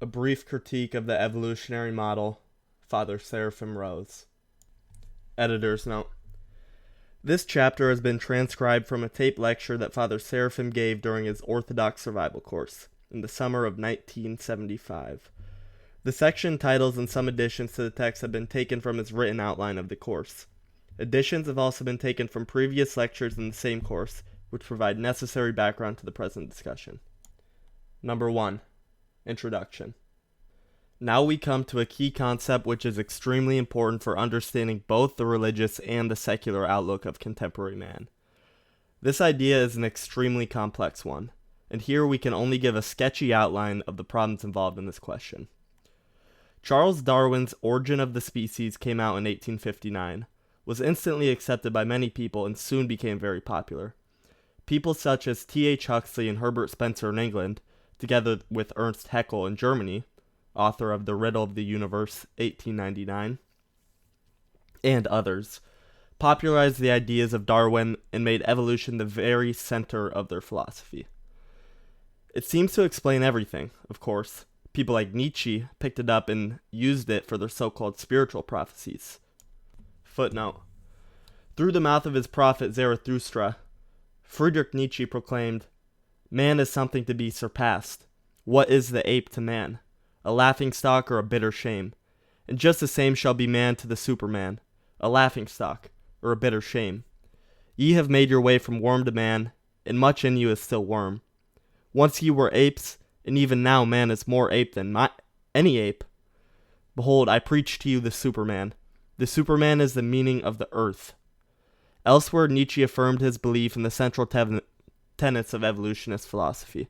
A brief critique of the evolutionary model, Father Seraphim Rose. Editor's note. This chapter has been transcribed from a tape lecture that Father Seraphim gave during his Orthodox survival course in the summer of 1975. The section titles and some additions to the text have been taken from his written outline of the course. Additions have also been taken from previous lectures in the same course, which provide necessary background to the present discussion. Number 1. Introduction. Now we come to a key concept which is extremely important for understanding both the religious and the secular outlook of contemporary man. This idea is an extremely complex one, and here we can only give a sketchy outline of the problems involved in this question. Charles Darwin's Origin of the Species came out in 1859, was instantly accepted by many people, and soon became very popular. People such as T.H. Huxley and Herbert Spencer in England, together with Ernst Haeckel in Germany, author of The Riddle of the Universe, 1899, and others, popularized the ideas of Darwin and made evolution the very center of their philosophy. It seems to explain everything, of course. People like Nietzsche picked it up and used it for their so-called spiritual prophecies. Footnote. Through the mouth of his prophet Zarathustra, Friedrich Nietzsche proclaimed, "Man is something to be surpassed. What is the ape to man? A laughingstock or a bitter shame? And just the same shall be man to the Superman, a laughingstock or a bitter shame. Ye have made your way from worm to man, and much in you is still worm. Once ye were apes, and even now man is more ape than any ape. Behold, I preach to you the Superman. The Superman is the meaning of the earth." Elsewhere, Nietzsche affirmed his belief in the central tenets of evolutionist philosophy.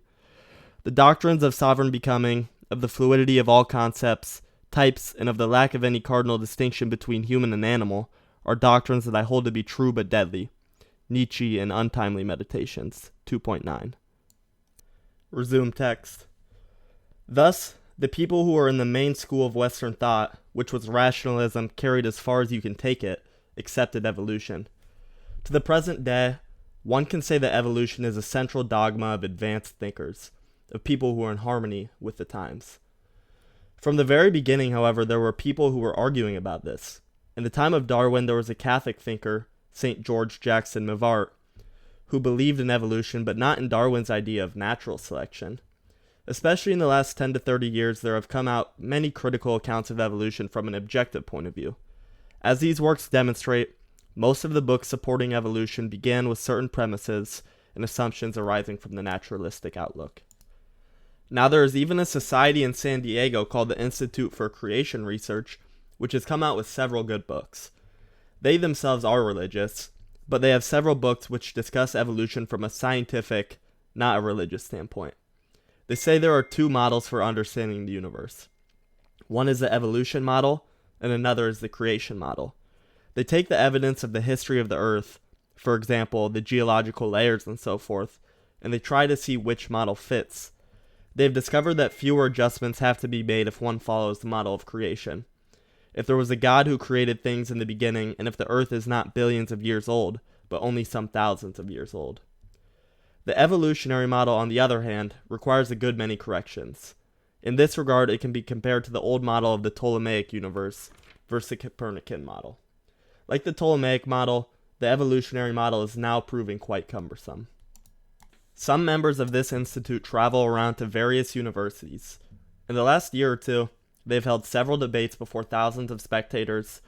The doctrines of sovereign becoming, of the fluidity of all concepts, types, and of the lack of any cardinal distinction between human and animal are doctrines that I hold to be true but deadly. Nietzsche in Untimely Meditations, 2.9. Resume text. Thus, the people who are in the main school of Western thought, which was rationalism carried as far as you can take it, accepted evolution. To the present day, one can say that evolution is a central dogma of advanced thinkers, of people who are in harmony with the times. From the very beginning, however, there were people who were arguing about this. In the time of Darwin, there was a Catholic thinker, St. George Jackson Mivart, who believed in evolution but not in Darwin's idea of natural selection. Especially in the last 10 to 30 years, there have come out many critical accounts of evolution from an objective point of view. As these works demonstrate, most of the books supporting evolution began with certain premises and assumptions arising from the naturalistic outlook. Now there is even a society in San Diego called the Institute for Creation Research, which has come out with several good books. They themselves are religious, but they have several books which discuss evolution from a scientific, not a religious standpoint. They say there are two models for understanding the universe. One is the evolution model, and another is the creation model. They take the evidence of the history of the Earth, for example, the geological layers and so forth, and they try to see which model fits. They've discovered that fewer adjustments have to be made if one follows the model of creation. If there was a God who created things in the beginning, and if the Earth is not billions of years old, but only some thousands of years old. The evolutionary model, on the other hand, requires a good many corrections. In this regard, it can be compared to the old model of the Ptolemaic universe versus the Copernican model. Like the Ptolemaic model, the evolutionary model is now proving quite cumbersome. Some members of this institute travel around to various universities. In the last year or two, they've held several debates before thousands of spectators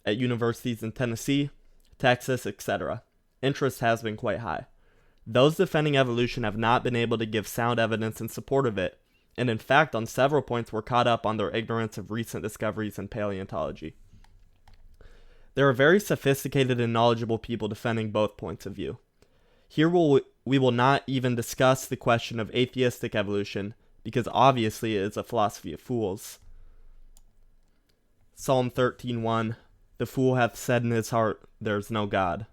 at universities in Tennessee, Texas, etc. Interest has been quite high. Those defending evolution have not been able to give sound evidence in support of it, and in fact on several points were caught up on their ignorance of recent discoveries in paleontology. There are very sophisticated and knowledgeable people defending both points of view. Here we will not even discuss the question of atheistic evolution, because obviously it is a philosophy of fools. Psalm 13:1, "The fool hath said in his heart, there is no God."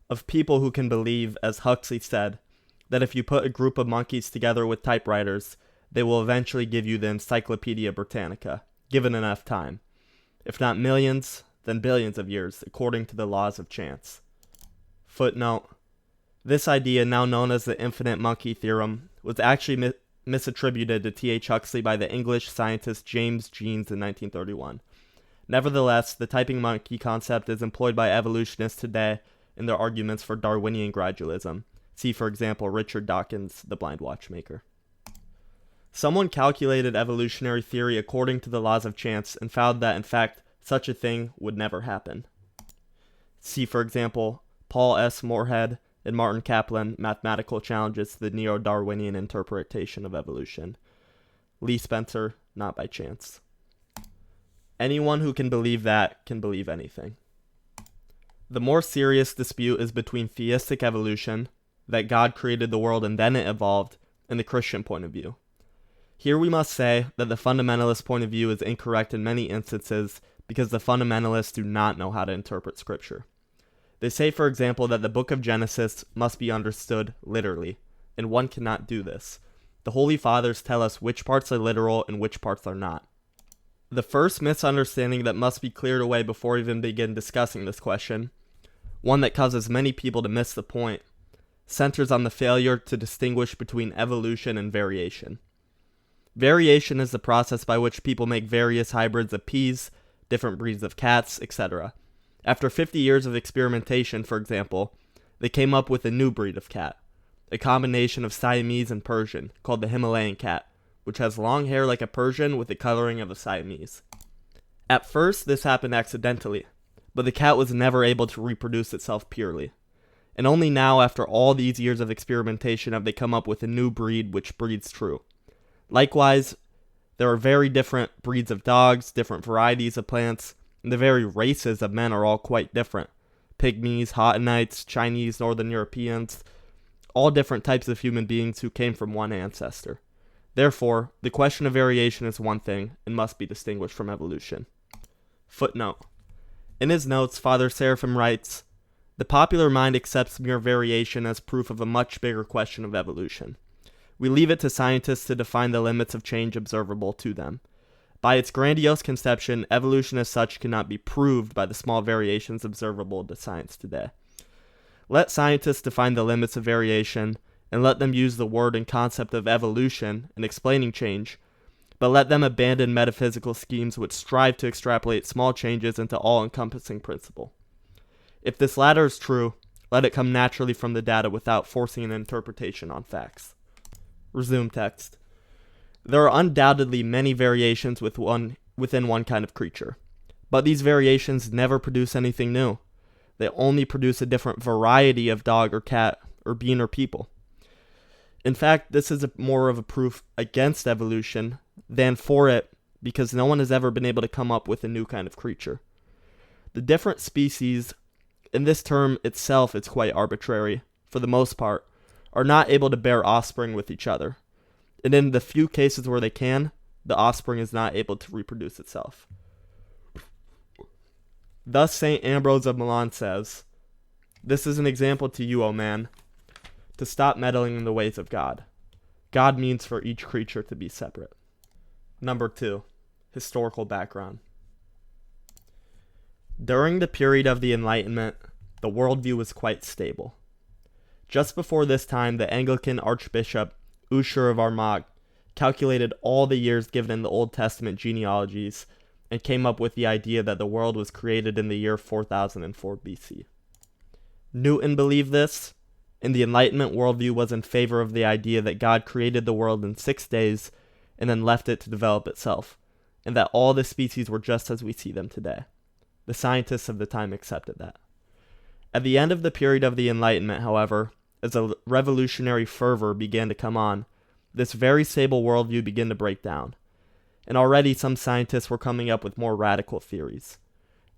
Of people who can believe, as Huxley said, that if you put a group of monkeys together with typewriters, they will eventually give you the Encyclopedia Britannica, given enough time. If not millions, then billions of years, according to the laws of chance. Footnote. This idea, now known as the infinite monkey theorem, was actually misattributed to T.H. Huxley by the English scientist James Jeans in 1931. Nevertheless, the typing monkey concept is employed by evolutionists today in their arguments for Darwinian gradualism. See, for example, Richard Dawkins, The Blind Watchmaker. Someone calculated evolutionary theory according to the laws of chance and found that, in fact, such a thing would never happen. See, for example, Paul S. Moorhead and Martin Kaplan, Mathematical Challenges to the Neo-Darwinian Interpretation of Evolution. Lee Spencer, Not by Chance. Anyone who can believe that can believe anything. The more serious dispute is between theistic evolution, that God created the world and then it evolved, and the Christian point of view. Here we must say that the fundamentalist point of view is incorrect in many instances because the fundamentalists do not know how to interpret Scripture. They say, for example, that the book of Genesis must be understood literally, and one cannot do this. The Holy Fathers tell us which parts are literal and which parts are not. The first misunderstanding that must be cleared away before we even begin discussing this question, one that causes many people to miss the point, centers on the failure to distinguish between evolution and variation. Variation is the process by which people make various hybrids of peas, different breeds of cats, etc. After 50 years of experimentation, for example, they came up with a new breed of cat, a combination of Siamese and Persian, called the Himalayan cat, which has long hair like a Persian with the coloring of a Siamese. At first, this happened accidentally, but the cat was never able to reproduce itself purely. And only now, after all these years of experimentation, have they come up with a new breed which breeds true. Likewise, there are very different breeds of dogs, different varieties of plants, and the very races of men are all quite different. Pygmies, Hattonites, Chinese, Northern Europeans, all different types of human beings who came from one ancestor. Therefore, the question of variation is one thing and must be distinguished from evolution. Footnote. In his notes, Father Seraphim writes, "The popular mind accepts mere variation as proof of a much bigger question of evolution. We leave it to scientists to define the limits of change observable to them. By its grandiose conception, evolution as such cannot be proved by the small variations observable to science today. Let scientists define the limits of variation, and let them use the word and concept of evolution in explaining change, but let them abandon metaphysical schemes which strive to extrapolate small changes into all-encompassing principle. If this latter is true, let it come naturally from the data without forcing an interpretation on facts." Resume text. There are undoubtedly many variations within one kind of creature, but these variations never produce anything new. They only produce a different variety of dog or cat or being or people. In fact, this is more of a proof against evolution than for it, because no one has ever been able to come up with a new kind of creature. The different species, and this term itself is quite arbitrary, for the most part, are not able to bear offspring with each other. And in the few cases where they can, the offspring is not able to reproduce itself. Thus St. Ambrose of Milan says, "This is an example to you, O man, to stop meddling in the ways of God. God means for each creature to be separate." Number 2. Historical background. During the period of the Enlightenment, the worldview was quite stable. Just before this time, the Anglican Archbishop Usher of Armagh calculated all the years given in the Old Testament genealogies and came up with the idea that the world was created in the year 4004 BC. Newton believed this, and the Enlightenment worldview was in favor of the idea that God created the world in 6 days and then left it to develop itself, and that all the species were just as we see them today. The scientists of the time accepted that. At the end of the period of the Enlightenment, however, as a revolutionary fervor began to come on, this very stable worldview began to break down, and already some scientists were coming up with more radical theories.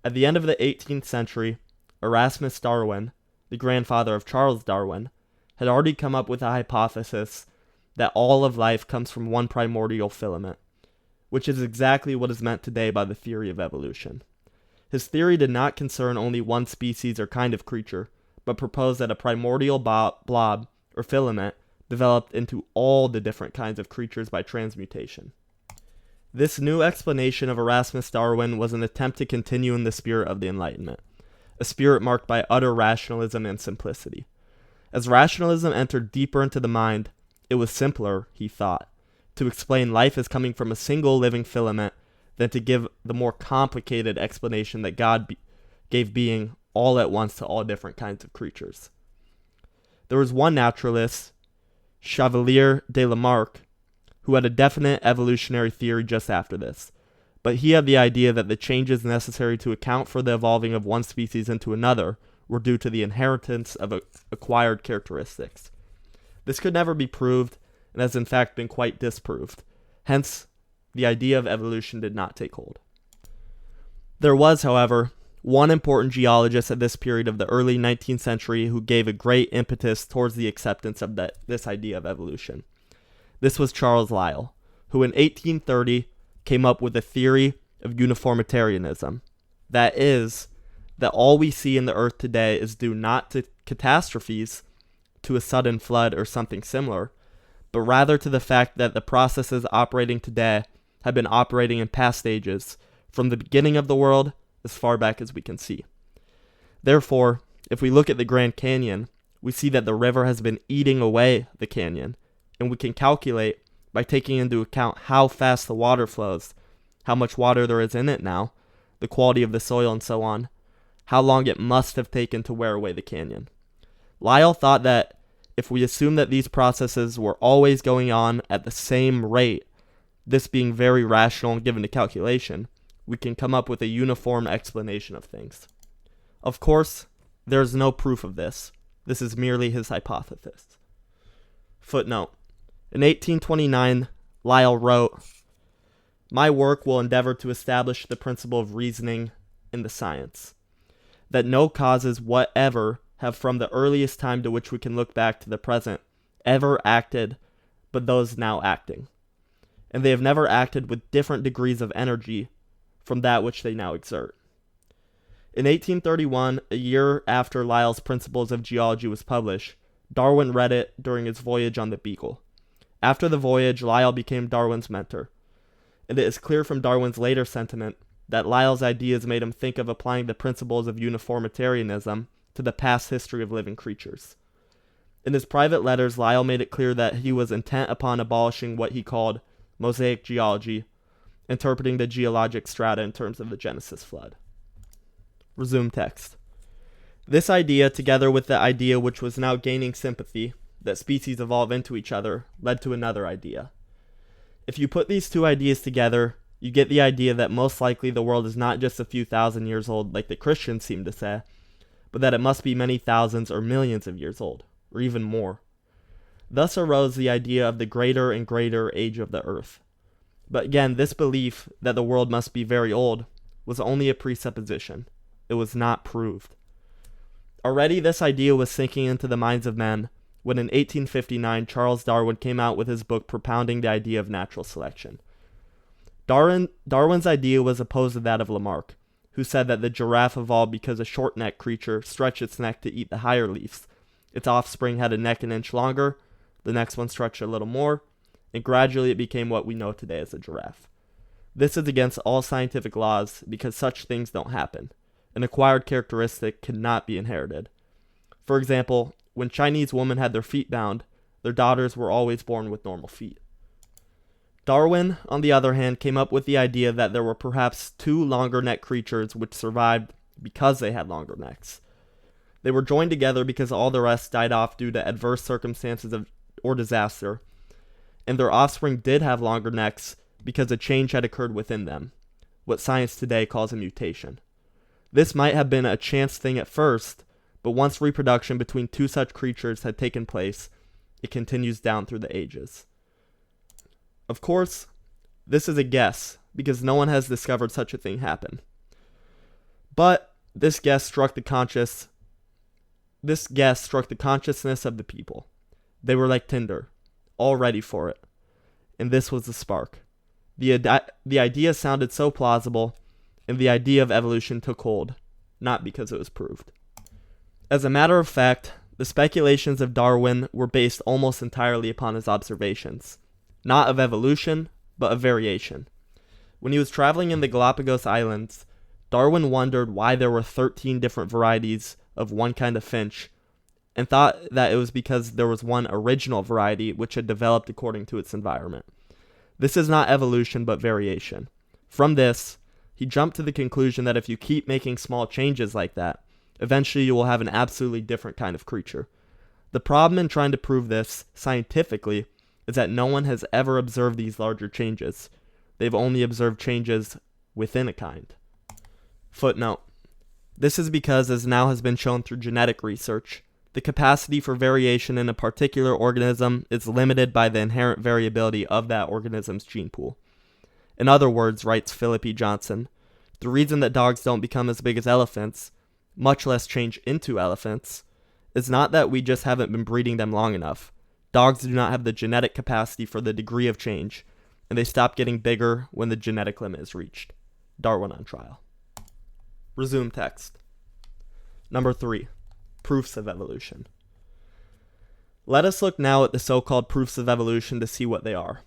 At the end of the 18th century, Erasmus Darwin, the grandfather of Charles Darwin, had already come up with a hypothesis that all of life comes from one primordial filament, which is exactly what is meant today by the theory of evolution. His theory did not concern only one species or kind of creature, but proposed that a primordial blob or filament developed into all the different kinds of creatures by transmutation. This new explanation of Erasmus Darwin was an attempt to continue in the spirit of the Enlightenment, a spirit marked by utter rationalism and simplicity. As rationalism entered deeper into the mind, it was simpler, he thought, to explain life as coming from a single living filament than to give the more complicated explanation that God gave being all at once to all different kinds of creatures. There was one naturalist, Chevalier de Lamarck, who had a definite evolutionary theory just after this, but he had the idea that the changes necessary to account for the evolving of one species into another were due to the inheritance of acquired characteristics. This could never be proved, and has in fact been quite disproved. Hence, the idea of evolution did not take hold. There was, however, one important geologist at this period of the early 19th century who gave a great impetus towards the acceptance of this idea of evolution. This was Charles Lyell, who in 1830 came up with a theory of uniformitarianism. That is, that all we see in the earth today is due not to catastrophes, to a sudden flood or something similar, but rather to the fact that the processes operating today have been operating in past ages, from the beginning of the world as far back as we can see. Therefore, if we look at the Grand Canyon, we see that the river has been eating away the canyon, and we can calculate, by taking into account how fast the water flows, how much water there is in it now, the quality of the soil and so on, how long it must have taken to wear away the canyon. Lyell thought that if we assume that these processes were always going on at the same rate, this being very rational and given to calculation, we can come up with a uniform explanation of things. Of course, there is no proof of this. This is merely his hypothesis. Footnote. In 1829, Lyell wrote, "My work will endeavor to establish the principle of reasoning in the science, that no causes whatever have from the earliest time to which we can look back to the present ever acted but those now acting, and they have never acted with different degrees of energy from that which they now exert." In 1831, a year after Lyell's Principles of Geology was published, Darwin read it during his voyage on the Beagle. After the voyage, Lyell became Darwin's mentor, and it is clear from Darwin's later sentiment that Lyell's ideas made him think of applying the principles of uniformitarianism to the past history of living creatures. In his private letters, Lyell made it clear that he was intent upon abolishing what he called mosaic geology, interpreting the geologic strata in terms of the Genesis flood. Resume text. This idea, together with the idea which was now gaining sympathy, that species evolve into each other, led to another idea. If you put these two ideas together, you get the idea that most likely the world is not just a few thousand years old like the Christians seem to say, but that it must be many thousands or millions of years old, or even more. Thus arose the idea of the greater and greater age of the earth. But again, this belief that the world must be very old was only a presupposition. It was not proved. Already this idea was sinking into the minds of men when in 1859 Charles Darwin came out with his book propounding the idea of natural selection. Darwin's idea was opposed to that of Lamarck, who said that the giraffe evolved because a short-necked creature stretched its neck to eat the higher leaves. Its offspring had a neck an inch longer, the next one stretched a little more, and gradually it became what we know today as a giraffe. This is against all scientific laws because such things don't happen. An acquired characteristic cannot be inherited. For example, when Chinese women had their feet bound, their daughters were always born with normal feet. Darwin, on the other hand, came up with the idea that there were perhaps two longer neck creatures which survived because they had longer necks. They were joined together because all the rest died off due to adverse circumstances or disaster, and their offspring did have longer necks because a change had occurred within them, what science today calls a mutation. This might have been a chance thing at first, but once reproduction between two such creatures had taken place, it continues down through the ages. Of course, this is a guess, because no one has discovered such a thing happen. But this guess struck the consciousness of the people. They were like tinder, all ready for it. And this was the spark. The idea sounded so plausible, and the idea of evolution took hold, not because it was proved. As a matter of fact, the speculations of Darwin were based almost entirely upon his observations, not of evolution, but of variation. When he was traveling in the Galapagos Islands, Darwin wondered why there were 13 different varieties of one kind of finch, and thought that it was because there was one original variety which had developed according to its environment. This is not evolution but variation. From this, he jumped to the conclusion that if you keep making small changes like that, eventually you will have an absolutely different kind of creature. The problem in trying to prove this scientifically is that no one has ever observed these larger changes. They've only observed changes within a kind. Footnote. This is because, as now has been shown through genetic research, the capacity for variation in a particular organism is limited by the inherent variability of that organism's gene pool. In other words, writes Philip E. Johnson, the reason that dogs don't become as big as elephants, much less change into elephants, is not that we just haven't been breeding them long enough. Dogs do not have the genetic capacity for the degree of change, and they stop getting bigger when the genetic limit is reached. Darwin on trial. Resume text. Number 3. Proofs of evolution. Let us look now at the so-called proofs of evolution to see what they are.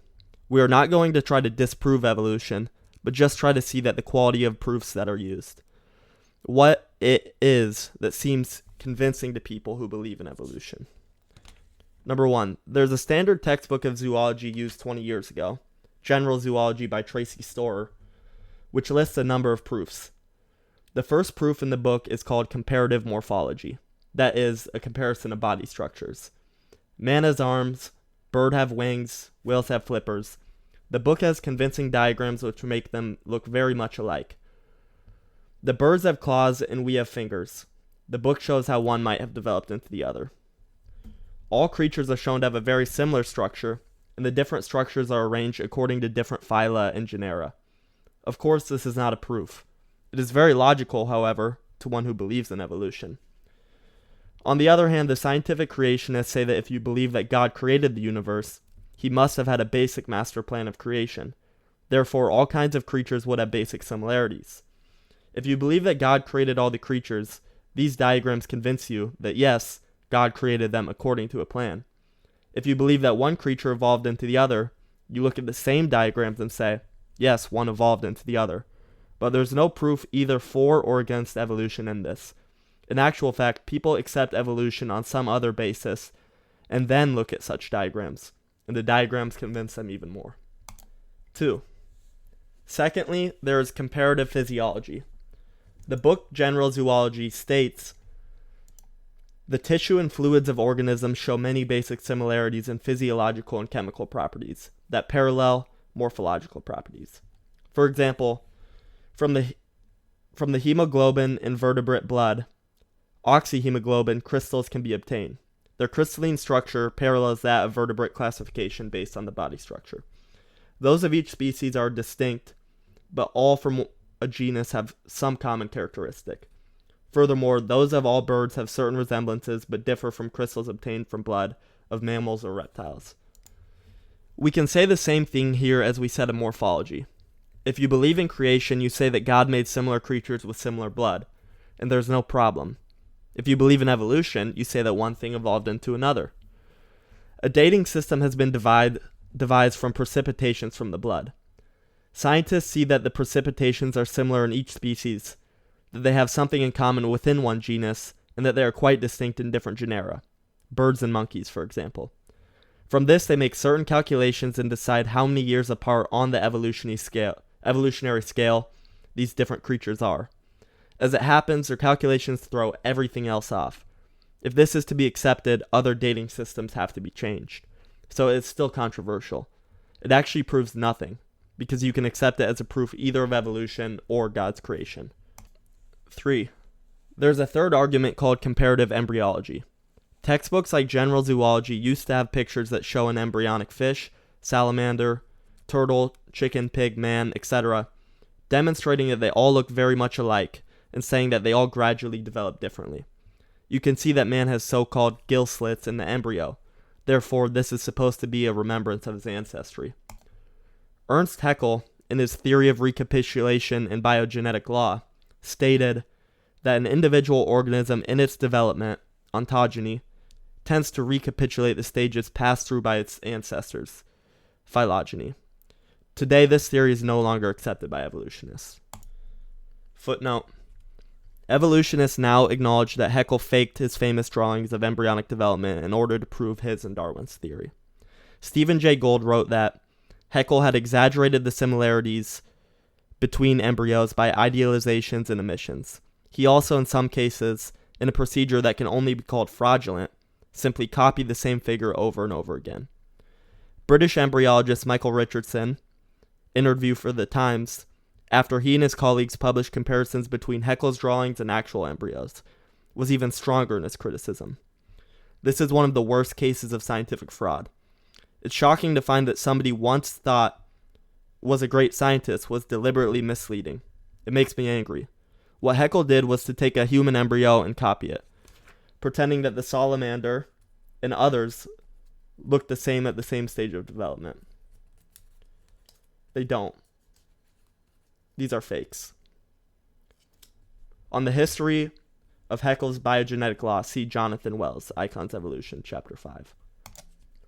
We are not going to try to disprove evolution, but just try to see that the quality of proofs that are used. What it is that seems convincing to people who believe in evolution. Number 1. There's a standard textbook of zoology used 20 years ago, General Zoology by Tracy Storer, which lists a number of proofs. The first proof in the book is called comparative morphology. That is, a comparison of body structures. Man has arms, bird have wings, whales have flippers. The book has convincing diagrams which make them look very much alike. The birds have claws and we have fingers. The book shows how one might have developed into the other. All creatures are shown to have a very similar structure, and the different structures are arranged according to different phyla and genera. Of course, this is not a proof. It is very logical, however, to one who believes in evolution. On the other hand, the scientific creationists say that if you believe that God created the universe, he must have had a basic master plan of creation. Therefore, all kinds of creatures would have basic similarities. If you believe that God created all the creatures, these diagrams convince you that yes, God created them according to a plan. If you believe that one creature evolved into the other, you look at the same diagrams and say, yes, one evolved into the other. But there's no proof either for or against evolution in this. In actual fact, people accept evolution on some other basis, and then look at such diagrams, and the diagrams convince them even more. 2. Secondly, there is comparative physiology. The book General Zoology states, the tissue and fluids of organisms show many basic similarities in physiological and chemical properties that parallel morphological properties. For example, from the hemoglobin in vertebrate blood, oxyhemoglobin crystals can be obtained. Their crystalline structure parallels that of vertebrate classification based on the body structure. Those of each species are distinct, but all from a genus have some common characteristic. Furthermore, those of all birds have certain resemblances but differ from crystals obtained from blood of mammals or reptiles. We can say the same thing here as we said in morphology. If you believe in creation, you say that God made similar creatures with similar blood, and there's no problem. If you believe in evolution, you say that one thing evolved into another. A dating system has been devised from precipitations from the blood. Scientists see that the precipitations are similar in each species, that they have something in common within one genus, and that they are quite distinct in different genera. Birds and monkeys, for example. From this, they make certain calculations and decide how many years apart on the evolutionary scale these different creatures are. As it happens, their calculations throw everything else off. If this is to be accepted, other dating systems have to be changed. So it's still controversial. It actually proves nothing, because you can accept it as a proof either of evolution or God's creation. 3. There's a third argument called comparative embryology. Textbooks like General Zoology used to have pictures that show an embryonic fish, salamander, turtle, chicken, pig, man, etc., demonstrating that they all look very much alike, and saying that they all gradually develop differently. You can see that man has so-called gill slits in the embryo. Therefore, this is supposed to be a remembrance of his ancestry. Ernst Haeckel, in his theory of recapitulation and biogenetic law, stated that an individual organism in its development, ontogeny, tends to recapitulate the stages passed through by its ancestors, phylogeny. Today, this theory is no longer accepted by evolutionists. Footnote. Evolutionists now acknowledge that Haeckel faked his famous drawings of embryonic development in order to prove his and Darwin's theory. Stephen Jay Gould wrote that Haeckel had exaggerated the similarities between embryos by idealizations and omissions. He also, in some cases, in a procedure that can only be called fraudulent, simply copied the same figure over and over again. British embryologist Michael Richardson, interview for The Times, after he and his colleagues published comparisons between Haeckel's drawings and actual embryos, was even stronger in his criticism. This is one of the worst cases of scientific fraud. It's shocking to find that somebody once thought was a great scientist was deliberately misleading. It makes me angry. What Haeckel did was to take a human embryo and copy it, pretending that the salamander and others looked the same at the same stage of development. They don't. These are fakes. On the history of Haeckel's biogenetic law, see Jonathan Wells, Icons Evolution, Chapter 5.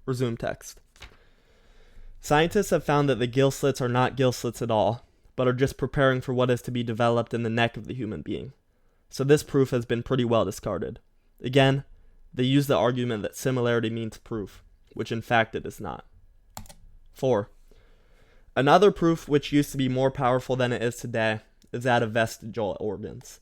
Resume text. Scientists have found that the gill slits are not gill slits at all, but are just preparing for what is to be developed in the neck of the human being. So this proof has been pretty well discarded. Again, they use the argument that similarity means proof, which in fact it is not. 4. Another proof which used to be more powerful than it is today is that of vestigial organs.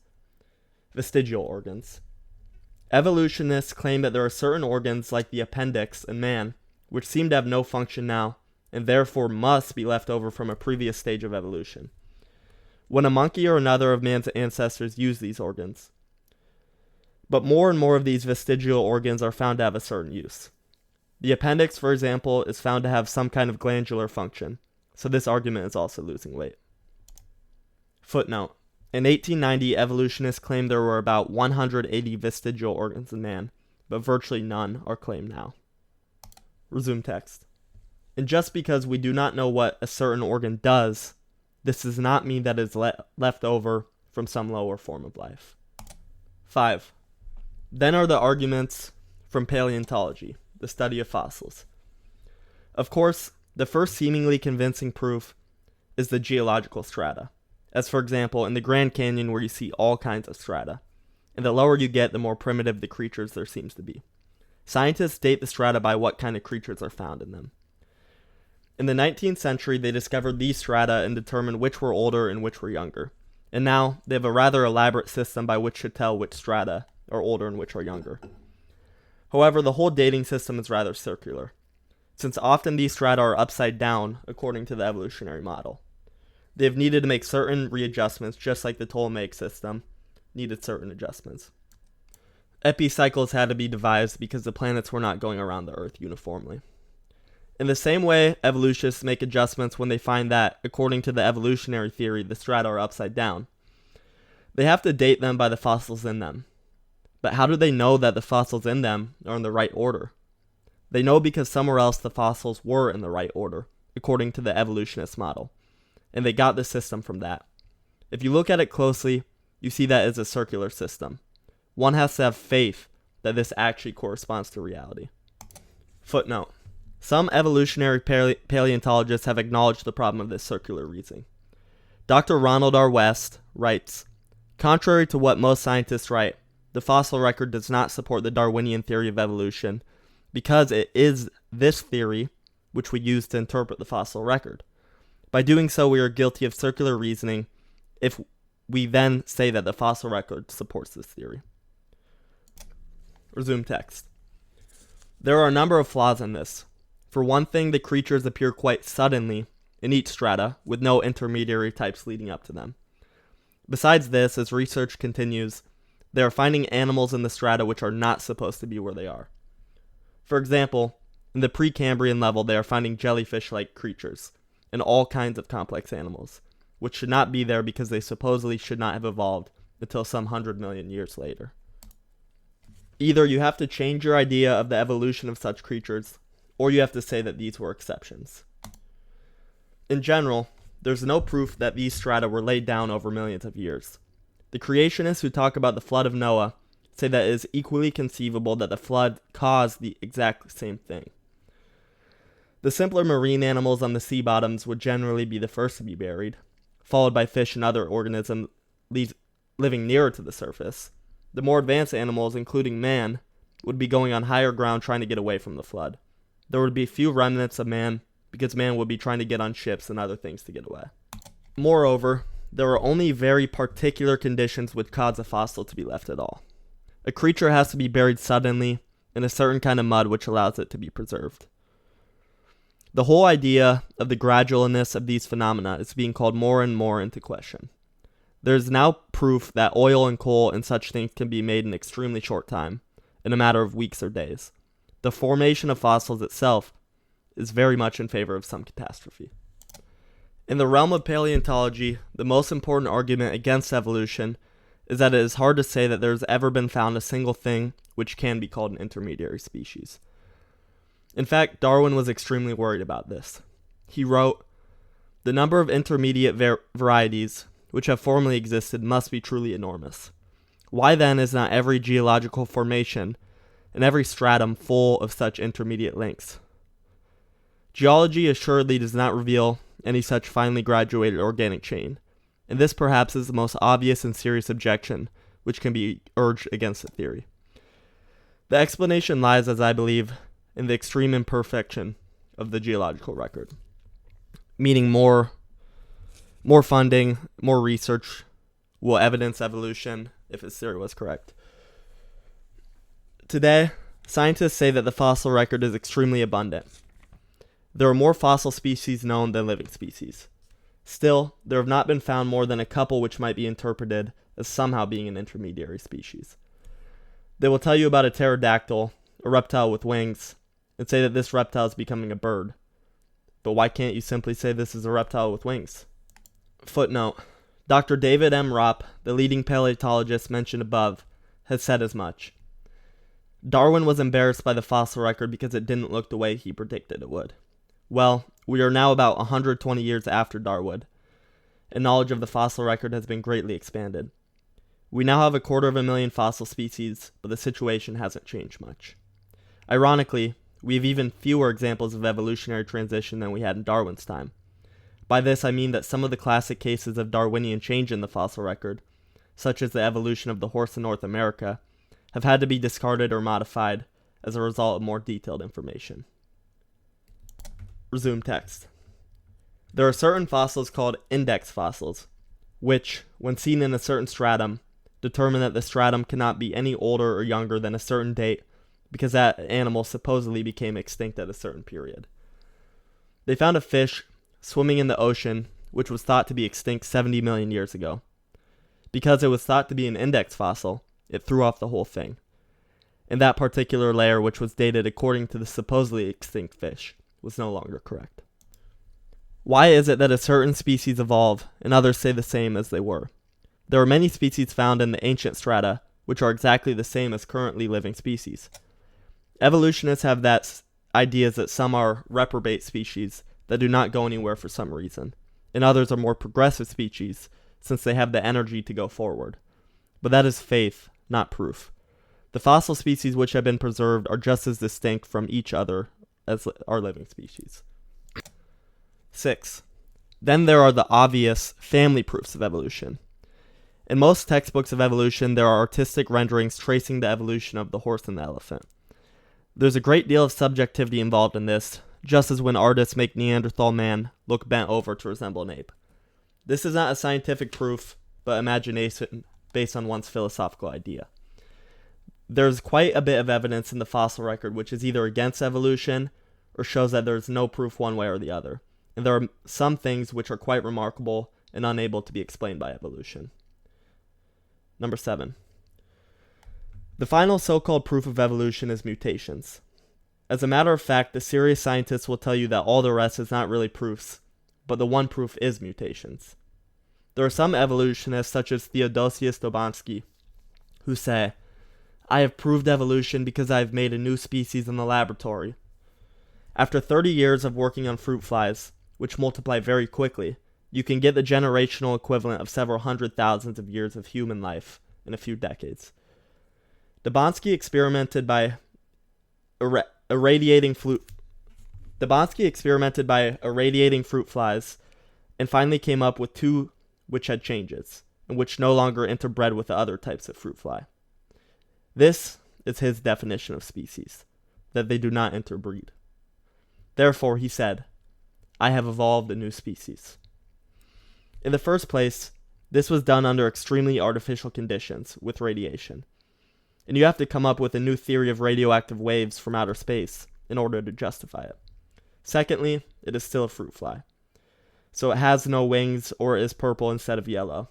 Evolutionists claim that there are certain organs like the appendix in man which seem to have no function now and therefore must be left over from a previous stage of evolution, when a monkey or another of man's ancestors used these organs. But more and more of these vestigial organs are found to have a certain use. The appendix, for example, is found to have some kind of glandular function, so this argument is also losing weight. Footnote. In 1890, evolutionists claimed there were about 180 vestigial organs in man, but virtually none are claimed now. Resume text. And just because we do not know what a certain organ does, this does not mean that it is left over from some lower form of life. 5. Then are the arguments from paleontology, the study of fossils. Of course, the first seemingly convincing proof is the geological strata, as for example in the Grand Canyon where you see all kinds of strata, and the lower you get, the more primitive the creatures there seems to be. Scientists date the strata by what kind of creatures are found in them. In the 19th century, they discovered these strata and determined which were older and which were younger, and now they have a rather elaborate system by which to tell which strata are older and which are younger. However, the whole dating system is rather circular, since often these strata are upside down according to the evolutionary model. They have needed to make certain readjustments, just like the Ptolemaic system needed certain adjustments. Epicycles had to be devised because the planets were not going around the Earth uniformly. In the same way, evolutionists make adjustments when they find that, according to the evolutionary theory, the strata are upside down. They have to date them by the fossils in them. But how do they know that the fossils in them are in the right order? They know because somewhere else the fossils were in the right order, according to the evolutionist model. And they got the system from that. If you look at it closely, you see that it's a circular system. One has to have faith that this actually corresponds to reality. Footnote. Some evolutionary paleontologists have acknowledged the problem of this circular reasoning. Dr. Ronald R. West writes, contrary to what most scientists write, the fossil record does not support the Darwinian theory of evolution because it is this theory which we use to interpret the fossil record. By doing so, we are guilty of circular reasoning if we then say that the fossil record supports this theory. Resume text. There are a number of flaws in this. For one thing, the creatures appear quite suddenly in each strata, with no intermediary types leading up to them. Besides this, as research continues, they are finding animals in the strata which are not supposed to be where they are. For example, in the Precambrian level, they are finding jellyfish-like creatures and all kinds of complex animals, which should not be there because they supposedly should not have evolved until some 100 million years later. Either you have to change your idea of the evolution of such creatures, or you have to say that these were exceptions. In general, there's no proof that these strata were laid down over millions of years. The creationists who talk about the flood of Noah say that it is equally conceivable that the flood caused the exact same thing. The simpler marine animals on the sea bottoms would generally be the first to be buried, followed by fish and other organisms living nearer to the surface. The more advanced animals, including man, would be going on higher ground trying to get away from the flood. There would be few remnants of man because man would be trying to get on ships and other things to get away. Moreover, there are only very particular conditions which cause a fossil to be left at all. A creature has to be buried suddenly in a certain kind of mud which allows it to be preserved. The whole idea of the gradualness of these phenomena is being called more and more into question. There is now proof that oil and coal and such things can be made in extremely short time, in a matter of weeks or days. The formation of fossils itself is very much in favor of some catastrophe. In the realm of paleontology, the most important argument against evolution is that it is hard to say that there has ever been found a single thing which can be called an intermediary species. In fact, Darwin was extremely worried about this. He wrote, "The number of intermediate varieties which have formerly existed must be truly enormous. Why then is not every geological formation and every stratum full of such intermediate links? Geology assuredly does not reveal any such finely graduated organic chain, and this perhaps is the most obvious and serious objection which can be urged against the theory. The explanation lies, as I believe, in the extreme imperfection of the geological record, meaning more funding, more research will evidence evolution if his theory was correct. Today, scientists say that the fossil record is extremely abundant. There are more fossil species known than living species. Still, there have not been found more than a couple which might be interpreted as somehow being an intermediary species. They will tell you about a pterodactyl, a reptile with wings, and say that this reptile is becoming a bird. But why can't you simply say this is a reptile with wings?" Footnote: Dr. David M. Ropp, the leading paleontologist mentioned above, has said as much. Darwin was embarrassed by the fossil record because it didn't look the way he predicted it would. Well, we are now about 120 years after Darwin, and knowledge of the fossil record has been greatly expanded. We now have 250,000 fossil species, but the situation hasn't changed much. Ironically, we have even fewer examples of evolutionary transition than we had in Darwin's time. By this I mean that some of the classic cases of Darwinian change in the fossil record, such as the evolution of the horse in North America, have had to be discarded or modified as a result of more detailed information. Resume text. There are certain fossils called index fossils, which, when seen in a certain stratum, determine that the stratum cannot be any older or younger than a certain date because that animal supposedly became extinct at a certain period. They found a fish swimming in the ocean which was thought to be extinct 70 million years ago. Because it was thought to be an index fossil, it threw off the whole thing. And that particular layer, which was dated according to the supposedly extinct fish, was no longer correct. Why is it that a certain species evolve and others stay the same as they were? There are many species found in the ancient strata which are exactly the same as currently living species. Evolutionists have ideas that some are reprobate species that do not go anywhere for some reason, and others are more progressive species since they have the energy to go forward. But that is faith, not proof. The fossil species which have been preserved are just as distinct from each other as our living species. 6. Then there are the obvious family proofs of evolution. In most textbooks of evolution, there are artistic renderings tracing the evolution of the horse and the elephant. There's a great deal of subjectivity involved in this, just as when artists make Neanderthal man look bent over to resemble an ape. This is not a scientific proof, but imagination based on one's philosophical idea. There's quite a bit of evidence in the fossil record which is either against evolution or shows that there's no proof one way or the other, and there are some things which are quite remarkable and unable to be explained by evolution. Number 7. The final so-called proof of evolution is mutations. As a matter of fact, the serious scientists will tell you that all the rest is not really proofs, but the one proof is mutations. There are some evolutionists, such as Theodosius Dobansky, who say, "I have proved evolution because I have made a new species in the laboratory." After 30 years of working on fruit flies, which multiply very quickly, you can get the generational equivalent of several hundred thousands of years of human life in a few decades. Dobansky experimented by irradiating fruit flies and finally came up with two which had changes, and which no longer interbred with the other types of fruit fly. This is his definition of species, that they do not interbreed. Therefore, he said, I have evolved a new species. In the first place, this was done under extremely artificial conditions with radiation. And you have to come up with a new theory of radioactive waves from outer space in order to justify it. Secondly, it is still a fruit fly. So it has no wings or is purple instead of yellow.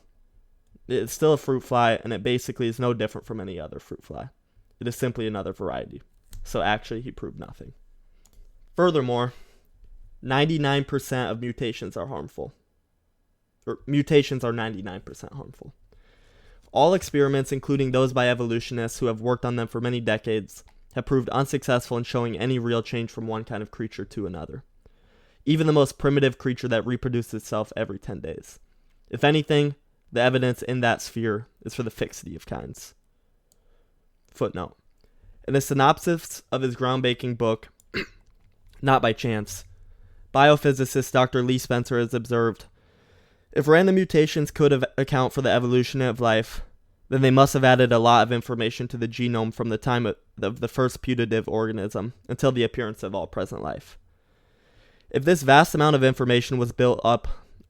It is still a fruit fly, and it basically is no different from any other fruit fly. It is simply another variety. So actually, he proved nothing. Furthermore, 99% of mutations are harmful. Or mutations are 99% harmful. All experiments, including those by evolutionists who have worked on them for many decades, have proved unsuccessful in showing any real change from one kind of creature to another. Even the most primitive creature that reproduces itself every 10 days. If anything, the evidence in that sphere is for the fixity of kinds. Footnote. In a synopsis of his groundbreaking book, Not by Chance, biophysicist Dr. Lee Spencer has observed, if random mutations could account for the evolution of life, then they must have added a lot of information to the genome from the time of the first putative organism until the appearance of all present life. If this vast amount of information was built up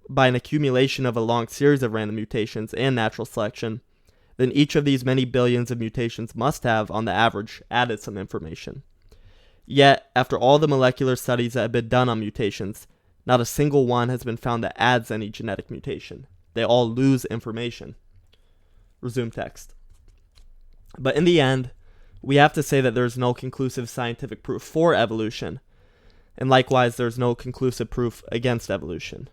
by an accumulation of a long series of random mutations and natural selection, then each of these many billions of mutations must have, on the average, added some information. Yet, after all the molecular studies that have been done on mutations, not a single one has been found that adds any genetic mutation. They all lose information. Resume text. But in the end, we have to say that there is no conclusive scientific proof for evolution, and likewise there is no conclusive proof against evolution.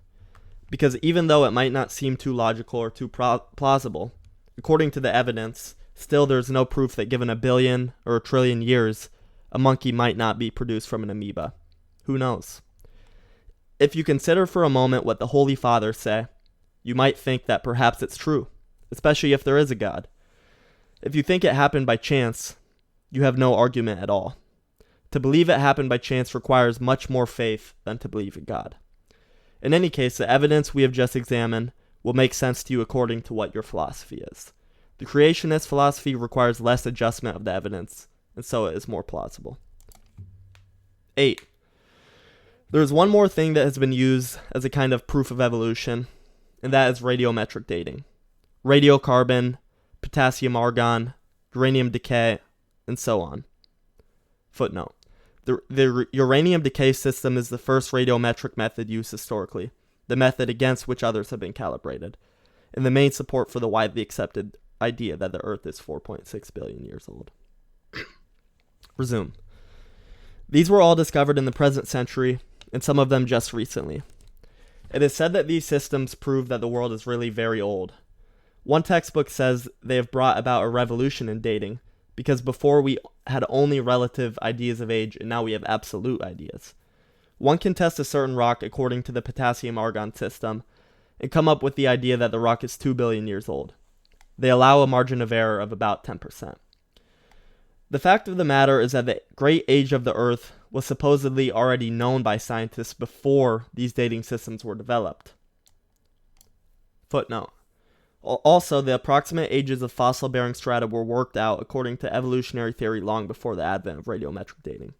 Because even though it might not seem too logical or too plausible, according to the evidence, still there is no proof that given 1 billion or 1 trillion years, a monkey might not be produced from an amoeba. Who knows? If you consider for a moment what the Holy Fathers say, you might think that perhaps it's true, especially if there is a God. If you think it happened by chance, you have no argument at all. To believe it happened by chance requires much more faith than to believe in God. In any case, the evidence we have just examined will make sense to you according to what your philosophy is. The creationist philosophy requires less adjustment of the evidence, and so it is more plausible. 8. There is one more thing that has been used as a kind of proof of evolution, and that is radiometric dating. Radiocarbon, potassium argon, uranium decay, and so on. Footnote. The uranium decay system is the first radiometric method used historically, the method against which others have been calibrated, and the main support for the widely accepted idea that the Earth is 4.6 billion years old. Resume. These were all discovered in the present century, and some of them just recently. It is said that these systems prove that the world is really very old. One textbook says they have brought about a revolution in dating, because before we had only relative ideas of age, and now we have absolute ideas. One can test a certain rock according to the potassium argon system, and come up with the idea that the rock is 2 billion years old. They allow a margin of error of about 10%. The fact of the matter is that the great age of the Earth was supposedly already known by scientists before these dating systems were developed. Footnote. Also, the approximate ages of fossil-bearing strata were worked out according to evolutionary theory long before the advent of radiometric dating.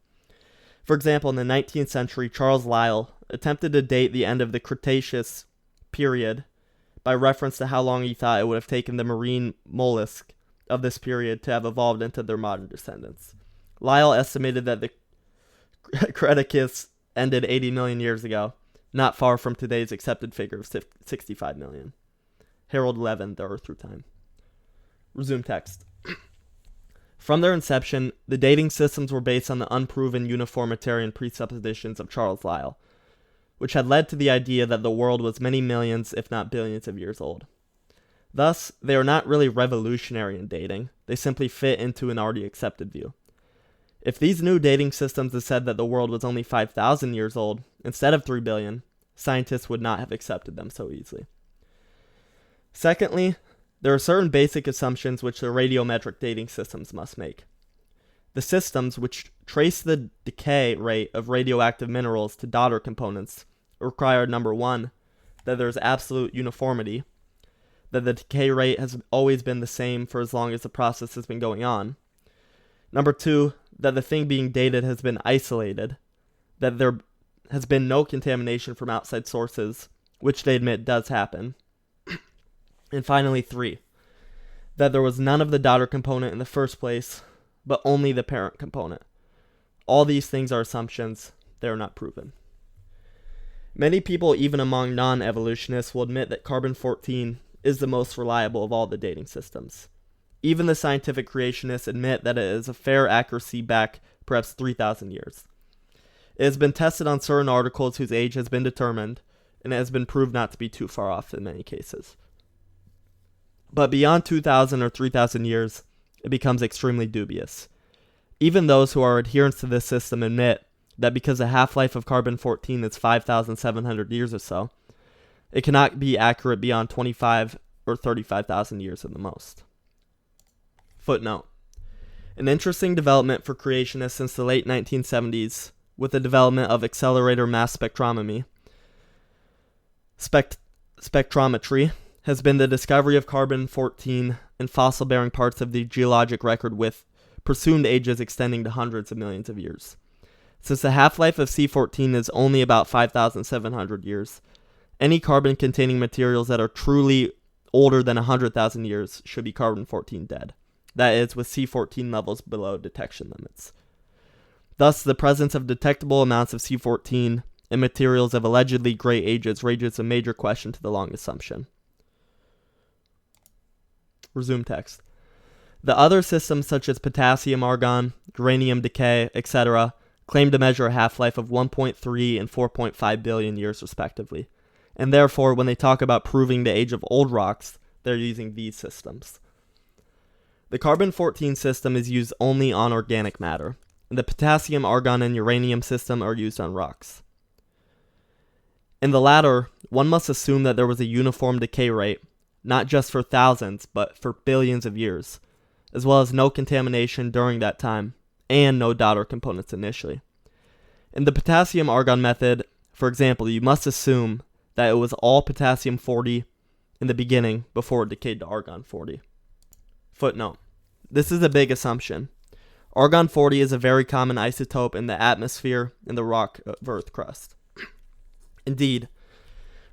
For example, in the 19th century, Charles Lyell attempted to date the end of the Cretaceous period by reference to how long he thought it would have taken the marine mollusk of this period to have evolved into their modern descendants. Lyell estimated that the Cretaceous ended 80 million years ago, not far from today's accepted figure of 65 million. Harold Levin, The Earth Through Time. Resume text. From their inception, the dating systems were based on the unproven uniformitarian presuppositions of Charles Lyell, which had led to the idea that the world was many millions, if not billions of years old. Thus, they are not really revolutionary in dating, they simply fit into an already accepted view. If these new dating systems had said that the world was only 5,000 years old, instead of 3 billion, scientists would not have accepted them so easily. Secondly, there are certain basic assumptions which the radiometric dating systems must make. The systems which trace the decay rate of radioactive minerals to daughter components require, number 1, that there is absolute uniformity, that the decay rate has always been the same for as long as the process has been going on. Number 2, that the thing being dated has been isolated, that there has been no contamination from outside sources, which they admit does happen. And finally, 3, that there was none of the daughter component in the first place, but only the parent component. All these things are assumptions. They are not proven. Many people, even among non-evolutionists, will admit that carbon-14 is the most reliable of all the dating systems. Even the scientific creationists admit that it is a fair accuracy back perhaps 3,000 years. It has been tested on certain articles whose age has been determined, and it has been proved not to be too far off in many cases. But beyond 2,000 or 3,000 years, it becomes extremely dubious. Even those who are adherents to this system admit that because the half-life of carbon-14 is 5,700 years or so, it cannot be accurate beyond 25 or 35,000 years at the most. Footnote. An interesting development for creationists since the late 1970s, with the development of accelerator mass spectrometry, has been the discovery of carbon-14 in fossil-bearing parts of the geologic record with presumed ages extending to hundreds of millions of years. Since the half-life of C14 is only about 5,700 years, any carbon-containing materials that are truly older than 100,000 years should be carbon-14 dead. That is, with C14 levels below detection limits. Thus, the presence of detectable amounts of C14 in materials of allegedly great ages raises a major question to the long assumption. Resume text. The other systems such as potassium argon, uranium decay, etc., claim to measure a half-life of 1.3 and 4.5 billion years respectively, and therefore when they talk about proving the age of old rocks, they're using these systems. The carbon-14 system is used only on organic matter, and the potassium, argon, and uranium system are used on rocks. In the latter, one must assume that there was a uniform decay rate, not just for thousands, but for billions of years, as well as no contamination during that time, and no daughter components initially. In the potassium-argon method, for example, you must assume that it was all potassium-40 in the beginning before it decayed to argon-40. Footnote. This is a big assumption. Argon-40 is a very common isotope in the atmosphere and the rock of Earth crust. Indeed,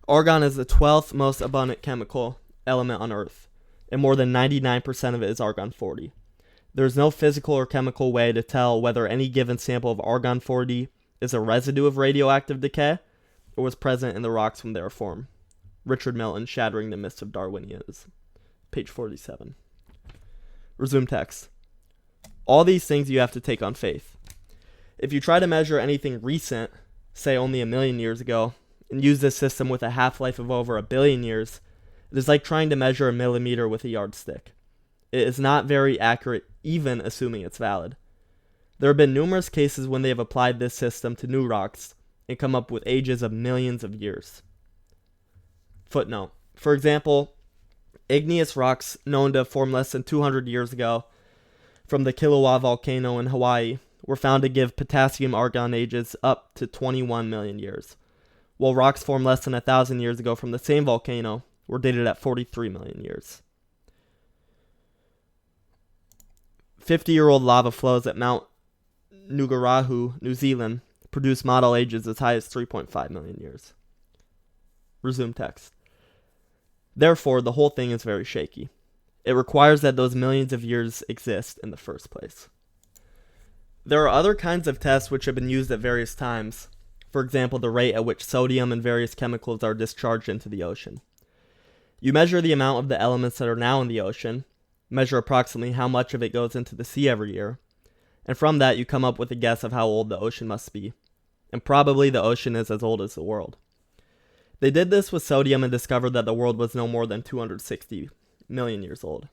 argon is the 12th most abundant chemical element on Earth, and more than 99% of it is argon-40. There is no physical or chemical way to tell whether any given sample of argon-40 is a residue of radioactive decay or was present in the rocks when they were formed. Richard Milton, Shattering the Myths of Darwinism, page 47. Resume text. All these things you have to take on faith. If you try to measure anything recent, say only 1 million years ago, and use this system with a half-life of over 1 billion years, it is like trying to measure a millimeter with a yardstick. It is not very accurate, even assuming it's valid. There have been numerous cases when they have applied this system to new rocks and come up with ages of millions of years. Footnote. For example, igneous rocks known to have formed less than 200 years ago from the Kilauea volcano in Hawaii were found to give potassium-argon ages up to 21 million years, while rocks formed less than 1,000 years ago from the same volcano were dated at 43 million years. 50-year-old lava flows at Mount Ngauruhoe, New Zealand, produce model ages as high as 3.5 million years. Resume text. Therefore, the whole thing is very shaky. It requires that those millions of years exist in the first place. There are other kinds of tests which have been used at various times, for example, the rate at which sodium and various chemicals are discharged into the ocean. You measure the amount of the elements that are now in the ocean, measure approximately how much of it goes into the sea every year, and from that you come up with a guess of how old the ocean must be, and probably the ocean is as old as the world. They did this with sodium and discovered that the world was no more than 260 million years old.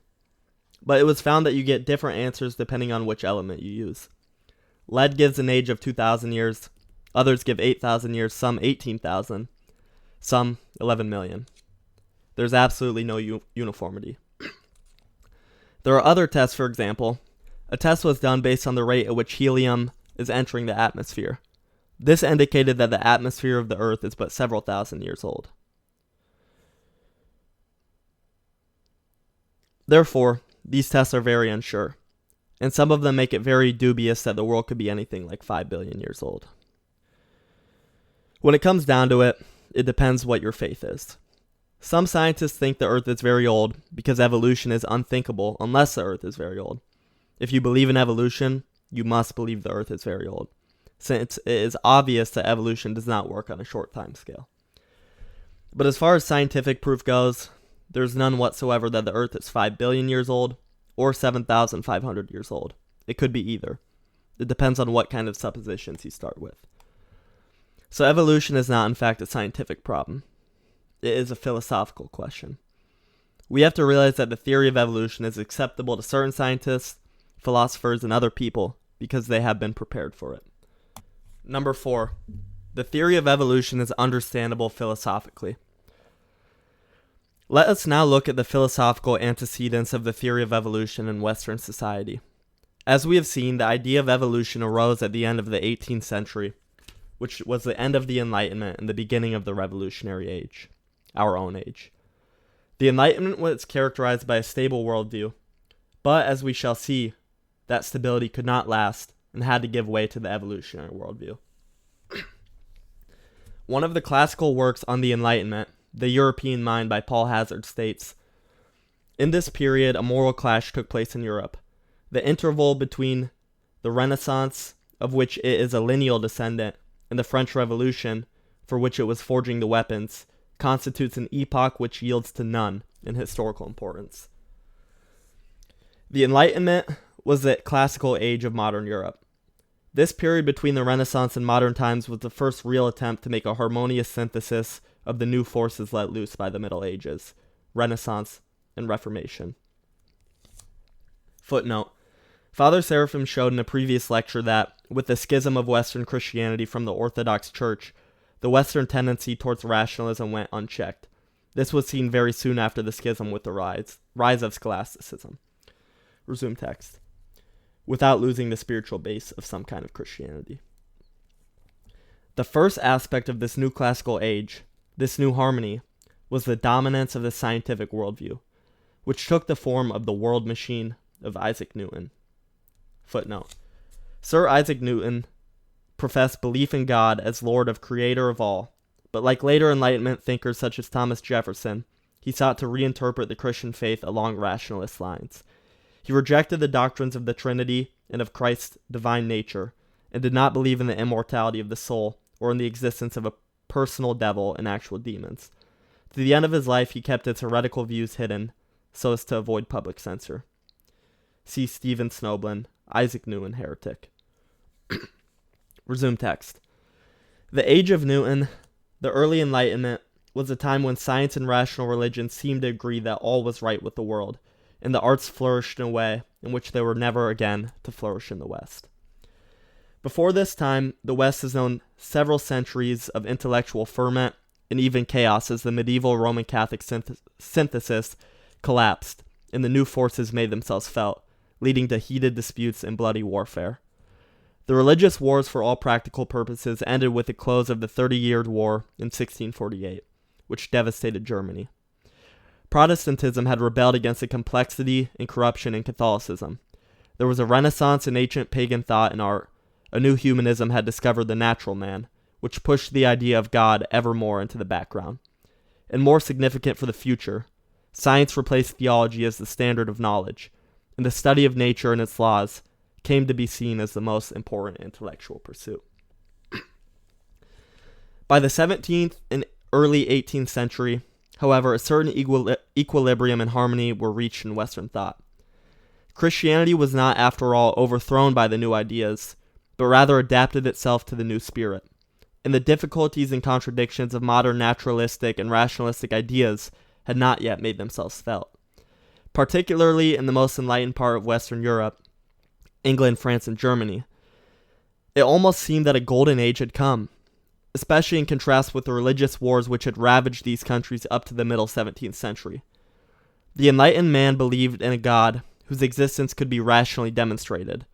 But it was found that you get different answers depending on which element you use. Lead gives an age of 2,000 years, others give 8,000 years, some 18,000, some 11 million. There's absolutely no uniformity. There are other tests, for example. A test was done based on the rate at which helium is entering the atmosphere. This indicated that the atmosphere of the Earth is but several thousand years old. Therefore, these tests are very unsure, and some of them make it very dubious that the world could be anything like 5 billion years old. When it comes down to it, it depends what your faith is. Some scientists think the Earth is very old because evolution is unthinkable unless the Earth is very old. If you believe in evolution, you must believe the Earth is very old, since it is obvious that evolution does not work on a short time scale. But as far as scientific proof goes, there's none whatsoever that the Earth is 5 billion years old or 7,500 years old. It could be either. It depends on what kind of suppositions you start with. So evolution is not in fact a scientific problem. It is a philosophical question. We have to realize that the theory of evolution is acceptable to certain scientists, philosophers, and other people because they have been prepared for it. Number 4. The theory of evolution is understandable philosophically. Let us now look at the philosophical antecedents of the theory of evolution in Western society. As we have seen, the idea of evolution arose at the end of the 18th century, which was the end of the Enlightenment and the beginning of the Revolutionary Age, our own age. The Enlightenment was characterized by a stable worldview, but as we shall see, that stability could not last and had to give way to the evolutionary worldview. One of the classical works on the Enlightenment, The European Mind by Paul Hazard, states, "In this period, a moral clash took place in Europe. The interval between the Renaissance, of which it is a lineal descendant, and the French Revolution, for which it was forging the weapons, constitutes an epoch which yields to none in historical importance." The Enlightenment was the classical age of modern Europe. This period between the Renaissance and modern times was the first real attempt to make a harmonious synthesis of the new forces let loose by the Middle Ages, Renaissance, and Reformation. Footnote: Father Seraphim showed in a previous lecture that, with the schism of Western Christianity from the Orthodox Church, the Western tendency towards rationalism went unchecked. This was seen very soon after the schism with the rise of scholasticism. Resume text. Without losing the spiritual base of some kind of Christianity. The first aspect of this new classical age, this new harmony, was the dominance of the scientific worldview, which took the form of the world machine of Isaac Newton. Footnote: Sir Isaac Newton professed belief in God as Lord of Creator of all, but like later Enlightenment thinkers such as Thomas Jefferson, he sought to reinterpret the Christian faith along rationalist lines. He rejected the doctrines of the Trinity and of Christ's divine nature, and did not believe in the immortality of the soul or in the existence of a personal devil and actual demons. To the end of his life, he kept his heretical views hidden, so as to avoid public censure. See Stephen Snoblin, Isaac Newton, Heretic. Resume text. The age of Newton, the early Enlightenment, was a time when science and rational religion seemed to agree that all was right with the world, and the arts flourished in a way in which they were never again to flourish in the West. Before this time, the West has known several centuries of intellectual ferment and even chaos as the medieval Roman Catholic synthesis collapsed and the new forces made themselves felt, leading to heated disputes and bloody warfare. The religious wars for all practical purposes ended with the close of the 30-Year War in 1648, which devastated Germany. Protestantism had rebelled against the complexity and corruption in Catholicism. There was a renaissance in ancient pagan thought and art. A new humanism had discovered the natural man, which pushed the idea of God ever more into the background. And more significant for the future, science replaced theology as the standard of knowledge, and the study of nature and its laws came to be seen as the most important intellectual pursuit. By the 17th and early 18th century, however, a certain equilibrium and harmony were reached in Western thought. Christianity was not, after all, overthrown by the new ideas, but rather adapted itself to the new spirit, and the difficulties and contradictions of modern naturalistic and rationalistic ideas had not yet made themselves felt. Particularly in the most enlightened part of Western Europe, England, France, and Germany, it almost seemed that a golden age had come, especially in contrast with the religious wars which had ravaged these countries up to the middle 17th century. The enlightened man believed in a God whose existence could be rationally demonstrated,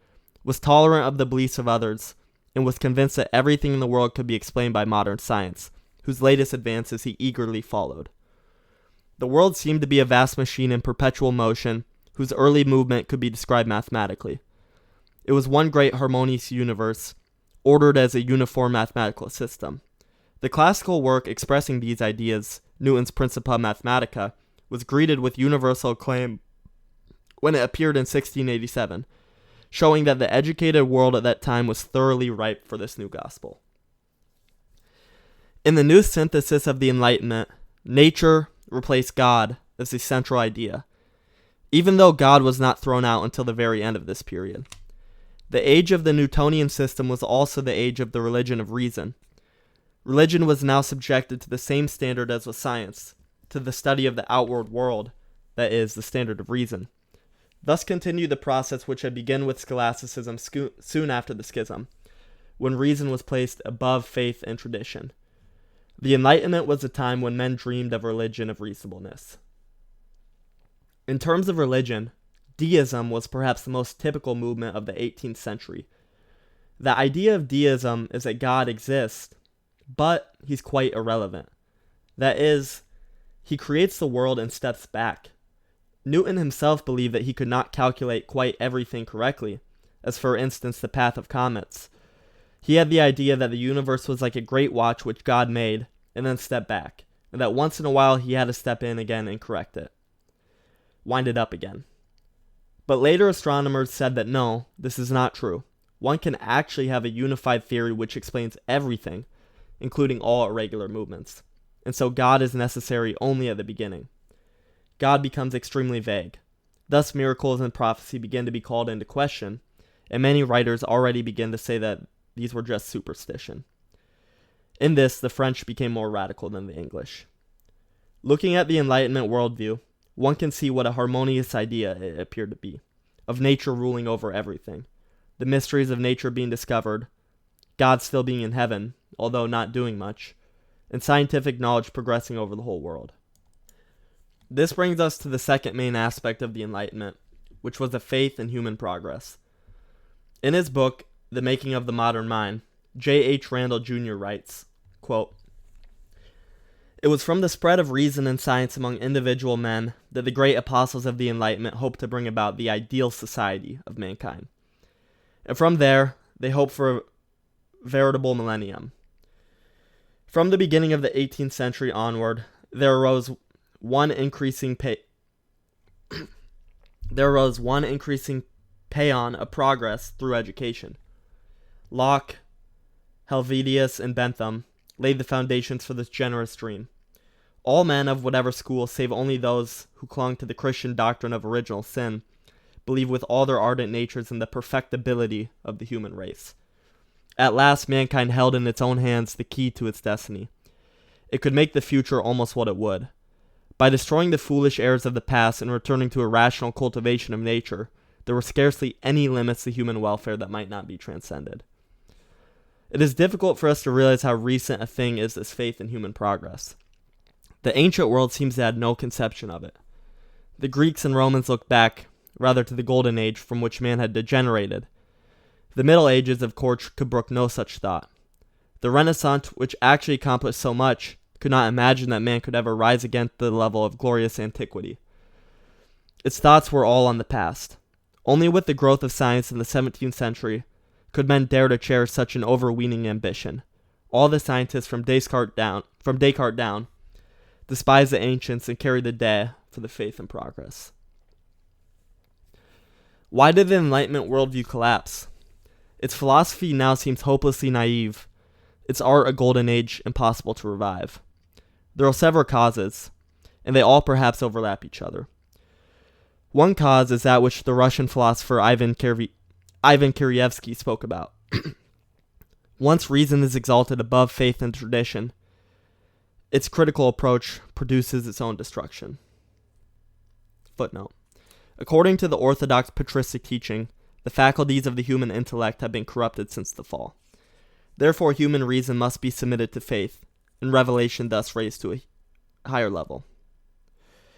was tolerant of the beliefs of others, and was convinced that everything in the world could be explained by modern science, whose latest advances he eagerly followed. The world seemed to be a vast machine in perpetual motion, whose early movement could be described mathematically. It was one great harmonious universe, ordered as a uniform mathematical system. The classical work expressing these ideas, Newton's Principia Mathematica, was greeted with universal acclaim when it appeared in 1687, showing that the educated world at that time was thoroughly ripe for this new gospel. In the new synthesis of the Enlightenment, nature replaced God as the central idea, even though God was not thrown out until the very end of this period. The age of the Newtonian system was also the age of the religion of reason. Religion was now subjected to the same standard as was science, to the study of the outward world, that is, the standard of reason. Thus continued the process which had begun with scholasticism soon after the schism, when reason was placed above faith and tradition. The Enlightenment was a time when men dreamed of a religion of reasonableness. In terms of religion, deism was perhaps the most typical movement of the 18th century. The idea of deism is that God exists, but he's quite irrelevant. That is, he creates the world and steps back. Newton himself believed that he could not calculate quite everything correctly, as for instance the path of comets. He had the idea that the universe was like a great watch which God made, and then stepped back, and that once in a while he had to step in again and correct it. Wind it up again. But later astronomers said that no, this is not true. One can actually have a unified theory which explains everything, including all irregular movements. And so God is necessary only at the beginning. God becomes extremely vague. Thus miracles and prophecy begin to be called into question, and many writers already begin to say that these were just superstition. In this, the French became more radical than the English. Looking at the Enlightenment worldview, one can see what a harmonious idea it appeared to be, of nature ruling over everything, the mysteries of nature being discovered, God still being in heaven, although not doing much, and scientific knowledge progressing over the whole world. This brings us to the second main aspect of the Enlightenment, which was the faith in human progress. In his book, The Making of the Modern Mind, J. H. Randall Jr. writes, quote, "It was from the spread of reason and science among individual men that the great apostles of the Enlightenment hoped to bring about the ideal society of mankind. And from there, they hoped for a veritable millennium. From the beginning of the 18th century onward, there arose one increasing paean of progress through education. Locke, Helvetius, and Bentham laid the foundations for this generous dream. All men of whatever school, save only those who clung to the Christian doctrine of original sin, believe with all their ardent natures in the perfectibility of the human race. At last, mankind held in its own hands the key to its destiny. It could make the future almost what it would. By destroying the foolish errors of the past and returning to a rational cultivation of nature, there were scarcely any limits to human welfare that might not be transcended. It is difficult for us to realize how recent a thing is this faith in human progress. The ancient world seems to have no conception of it. The Greeks and Romans looked back, rather to the Golden Age from which man had degenerated. The Middle Ages, of course, could brook no such thought. The Renaissance, which actually accomplished so much, could not imagine that man could ever rise again to the level of glorious antiquity. Its thoughts were all on the past. Only with the growth of science in the 17th century could men dare to cherish such an overweening ambition. All the scientists from Descartes down despised the ancients and carried the day for the faith in progress. Why did the Enlightenment worldview collapse? Its philosophy now seems hopelessly naive, its art a golden age impossible to revive. There are several causes, and they all perhaps overlap each other. One cause is that which the Russian philosopher Ivan Kirievsky spoke about. Once reason is exalted above faith and tradition, its critical approach produces its own destruction. Footnote. According to the Orthodox patristic teaching, the faculties of the human intellect have been corrupted since the fall. Therefore, human reason must be submitted to faith, and revelation thus raised to a higher level.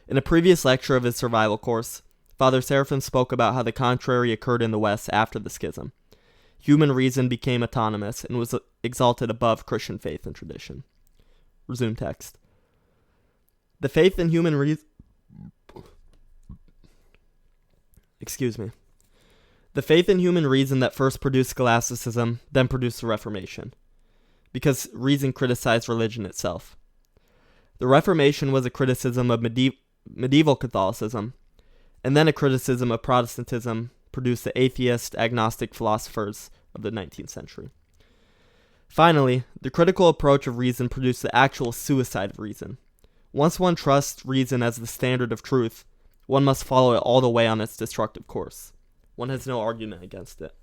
In a previous lecture of his survival course, Father Seraphim spoke about how the contrary occurred in the West after the schism. Human reason became autonomous and was exalted above Christian faith and tradition. Resume text. The faith in human reason... The faith in human reason that first produced scholasticism, then produced the Reformation. because reason criticized religion itself. The Reformation was a criticism of medieval Catholicism, and then a criticism of Protestantism produced the atheist, agnostic philosophers of the 19th century. Finally, the critical approach of reason produced the actual suicide of reason. Once one trusts reason as the standard of truth, one must follow it all the way on its destructive course. One has no argument against it.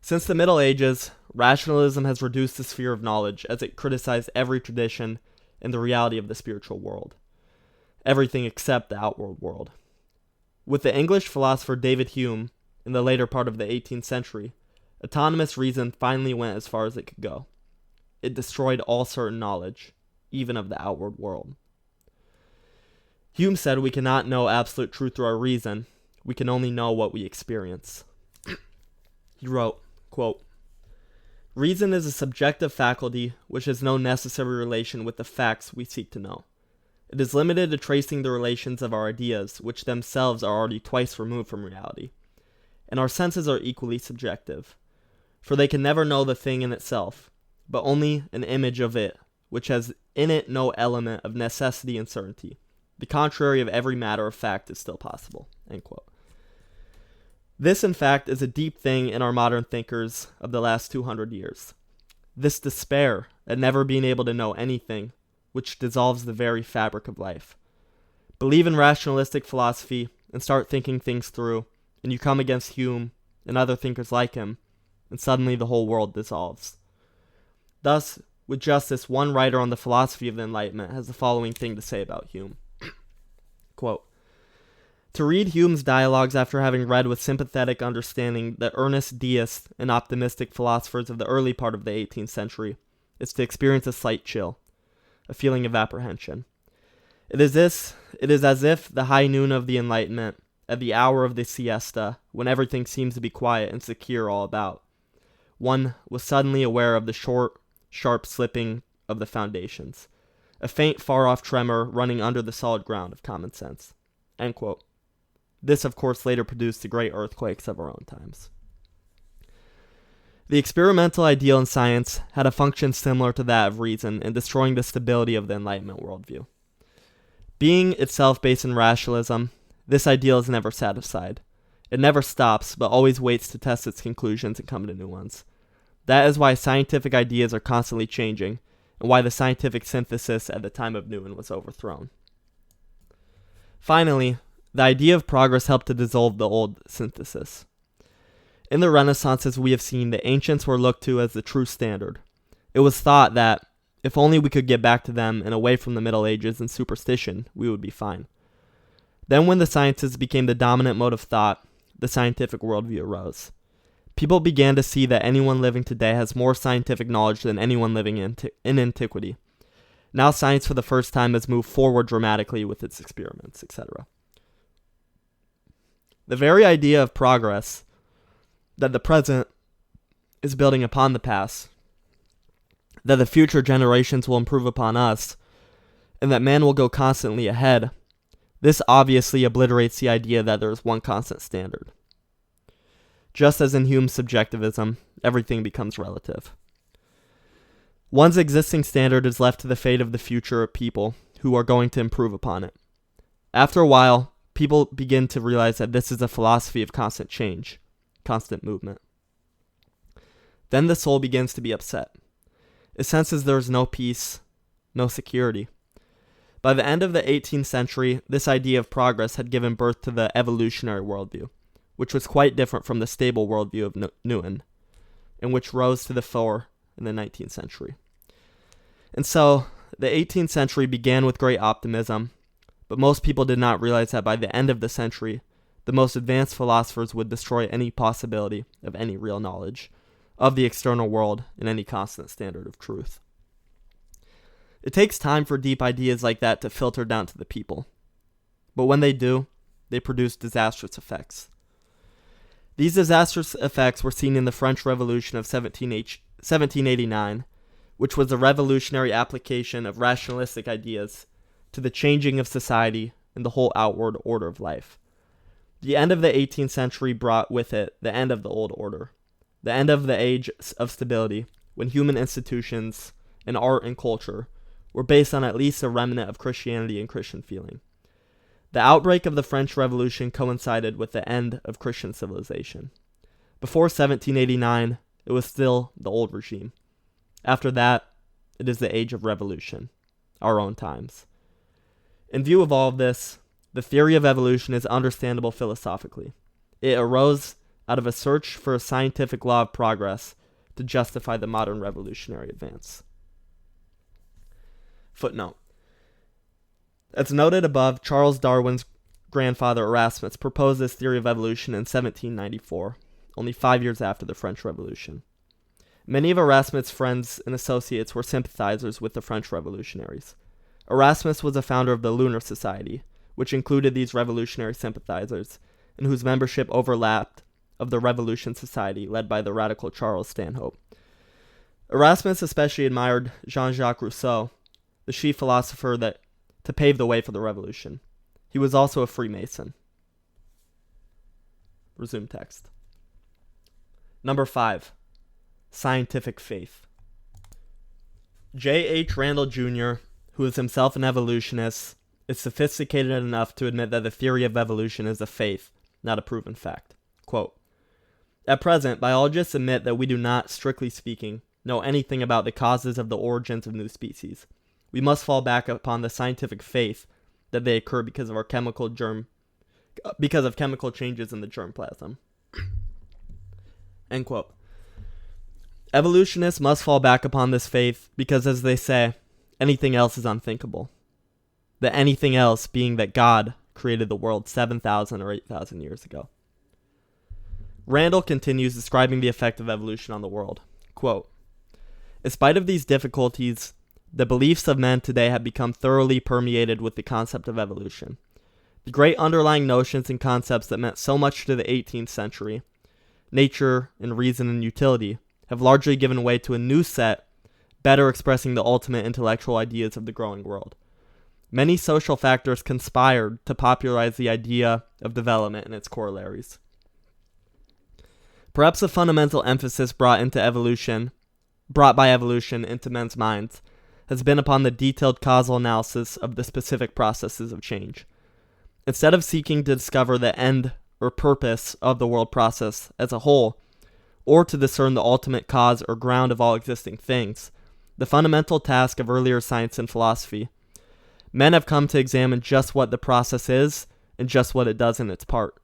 Since the Middle Ages, rationalism has reduced the sphere of knowledge as it criticized every tradition and the reality of the spiritual world. Everything except the outward world. With the English philosopher David Hume, in the later part of the 18th century, autonomous reason finally went as far as it could go. It destroyed all certain knowledge, even of the outward world. Hume said we cannot know absolute truth through our reason, we can only know what we experience. He wrote, quote, "Reason is a subjective faculty which has no necessary relation with the facts we seek to know. It is limited to tracing the relations of our ideas, which themselves are already twice removed from reality. And our senses are equally subjective, for they can never know the thing in itself, but only an image of it, which has in it no element of necessity and certainty. The contrary of every matter of fact is still possible." End quote. This, in fact, is a deep thing in our modern thinkers of the last 200 years. This despair at never being able to know anything, which dissolves the very fabric of life. Believe in rationalistic philosophy and start thinking things through, and you come against Hume and other thinkers like him, and suddenly the whole world dissolves. Thus, with just this one writer on the philosophy of the Enlightenment has the following thing to say about Hume. Quote, "To read Hume's dialogues after having read with sympathetic understanding the earnest deist and optimistic philosophers of the early part of the 18th century is to experience a slight chill, a feeling of apprehension. It is as if the high noon of the Enlightenment, at the hour of the siesta, when everything seems to be quiet and secure all about, one was suddenly aware of the short, sharp slipping of the foundations, a faint far-off tremor running under the solid ground of common sense." End quote. This, of course, later produced the great earthquakes of our own times. The experimental ideal in science had a function similar to that of reason in destroying the stability of the Enlightenment worldview. Being itself based in rationalism, this ideal is never satisfied. It never stops, but always waits to test its conclusions and come to new ones. That is why scientific ideas are constantly changing, and why the scientific synthesis at the time of Newton was overthrown. Finally, the idea of progress helped to dissolve the old synthesis. In the Renaissance, as we have seen, the ancients were looked to as the true standard. It was thought that, if only we could get back to them and away from the Middle Ages and superstition, we would be fine. Then when the sciences became the dominant mode of thought, the scientific worldview arose. People began to see that anyone living today has more scientific knowledge than anyone living in antiquity. Now science for the first time has moved forward dramatically with its experiments, etc. The very idea of progress, that the present is building upon the past, that the future generations will improve upon us, and that man will go constantly ahead, this obviously obliterates the idea that there is one constant standard. Just as in Hume's subjectivism, everything becomes relative. One's existing standard is left to the fate of the future people who are going to improve upon it. After a while, people begin to realize that this is a philosophy of constant change, constant movement. Then the soul begins to be upset. It senses there is no peace, no security. By the end of the 18th century, this idea of progress had given birth to the evolutionary worldview, which was quite different from the stable worldview of Newton, and which rose to the fore in the 19th century. And so, the 18th century began with great optimism, but most people did not realize that by the end of the century, the most advanced philosophers would destroy any possibility of any real knowledge of the external world and any constant standard of truth. It takes time for deep ideas like that to filter down to the people, but when they do, they produce disastrous effects. These disastrous effects were seen in the French Revolution of 1789, which was a revolutionary application of rationalistic ideas to the changing of society and the whole outward order of life. The end of the 18th century brought with it the end of the old order, the end of the age of stability, when human institutions and art and culture were based on at least a remnant of Christianity and Christian feeling. The outbreak of the French Revolution coincided with the end of Christian civilization. Before 1789, it was still the old regime. After that, it is the age of revolution, our own times. In view of all of this, the theory of evolution is understandable philosophically. It arose out of a search for a scientific law of progress to justify the modern revolutionary advance. Footnote. As noted above, Charles Darwin's grandfather Erasmus proposed this theory of evolution in 1794, only 5 years after the French Revolution. Many of Erasmus' friends and associates were sympathizers with the French revolutionaries. Erasmus was a founder of the Lunar Society, which included these revolutionary sympathizers, and whose membership overlapped of the Revolution Society led by the radical Charles Stanhope. Erasmus especially admired Jean-Jacques Rousseau, the chief philosopher that to pave the way for the revolution. He was also a Freemason. Resume text. Number 5. Scientific faith. J.H. Randall Jr., who is himself an evolutionist, is sophisticated enough to admit that the theory of evolution is a faith, not a proven fact. Quote, "At present, biologists admit that we do not, strictly speaking, know anything about the causes of the origins of new species. We must fall back upon the scientific faith that they occur because of chemical changes in the germplasm." End quote. Evolutionists must fall back upon this faith because, as they say, anything else is unthinkable. The anything else being that God created the world 7,000 or 8,000 years ago. Randall continues describing the effect of evolution on the world. Quote, "In spite of these difficulties, the beliefs of men today have become thoroughly permeated with the concept of evolution. The great underlying notions and concepts that meant so much to the 18th century, nature and reason and utility, have largely given way to a new set, better expressing the ultimate intellectual ideas of the growing world. Many social factors conspired to popularize the idea of development and its corollaries. Perhaps the fundamental emphasis brought by evolution into men's minds has been upon the detailed causal analysis of the specific processes of change. Instead of seeking to discover the end or purpose of the world process as a whole, or to discern the ultimate cause or ground of all existing things, the fundamental task of earlier science and philosophy, men have come to examine just what the process is and just what it does in its part.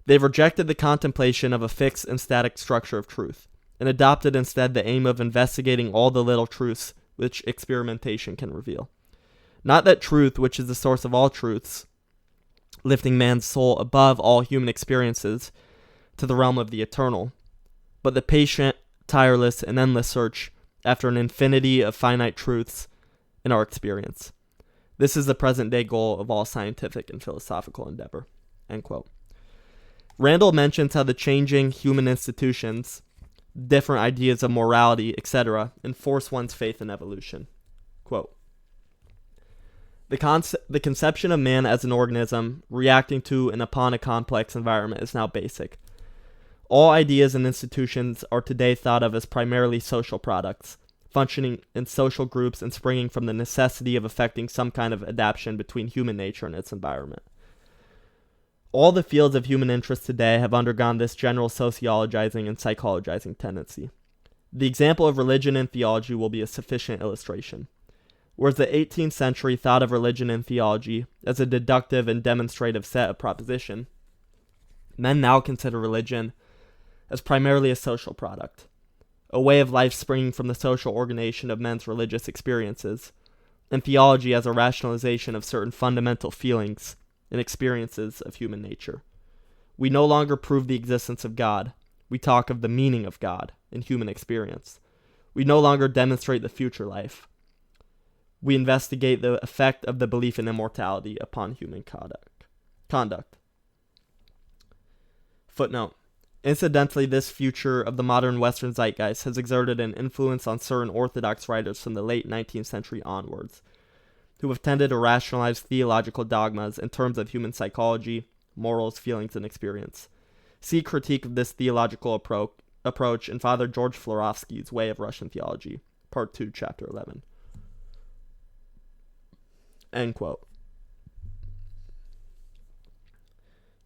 They've rejected the contemplation of a fixed and static structure of truth, and adopted instead the aim of investigating all the little truths which experimentation can reveal. Not that truth, which is the source of all truths, lifting man's soul above all human experiences to the realm of the eternal, but the patient, tireless, and endless search after an infinity of finite truths in our experience. This is the present-day goal of all scientific and philosophical endeavor." End quote. Randall mentions how the changing human institutions, different ideas of morality, etc., enforce one's faith in evolution. Quote, The conception of man as an organism reacting to and upon a complex environment is now basic. All ideas and institutions are today thought of as primarily social products, functioning in social groups and springing from the necessity of effecting some kind of adaptation between human nature and its environment. All the fields of human interest today have undergone this general sociologizing and psychologizing tendency. The example of religion and theology will be a sufficient illustration. Whereas the 18th century thought of religion and theology as a deductive and demonstrative set of proposition, men now consider religion as primarily a social product, a way of life springing from the social organization of men's religious experiences, and theology as a rationalization of certain fundamental feelings and experiences of human nature. We no longer prove the existence of God. We talk of the meaning of God in human experience. We no longer demonstrate the future life. We investigate the effect of the belief in immortality upon human conduct. Footnote. Incidentally, this future of the modern Western zeitgeist has exerted an influence on certain Orthodox writers from the late 19th century onwards, who have tended to rationalize theological dogmas in terms of human psychology, morals, feelings, and experience. See critique of this theological approach in Father George Florovsky's Way of Russian Theology, Part 2, Chapter 11. End quote.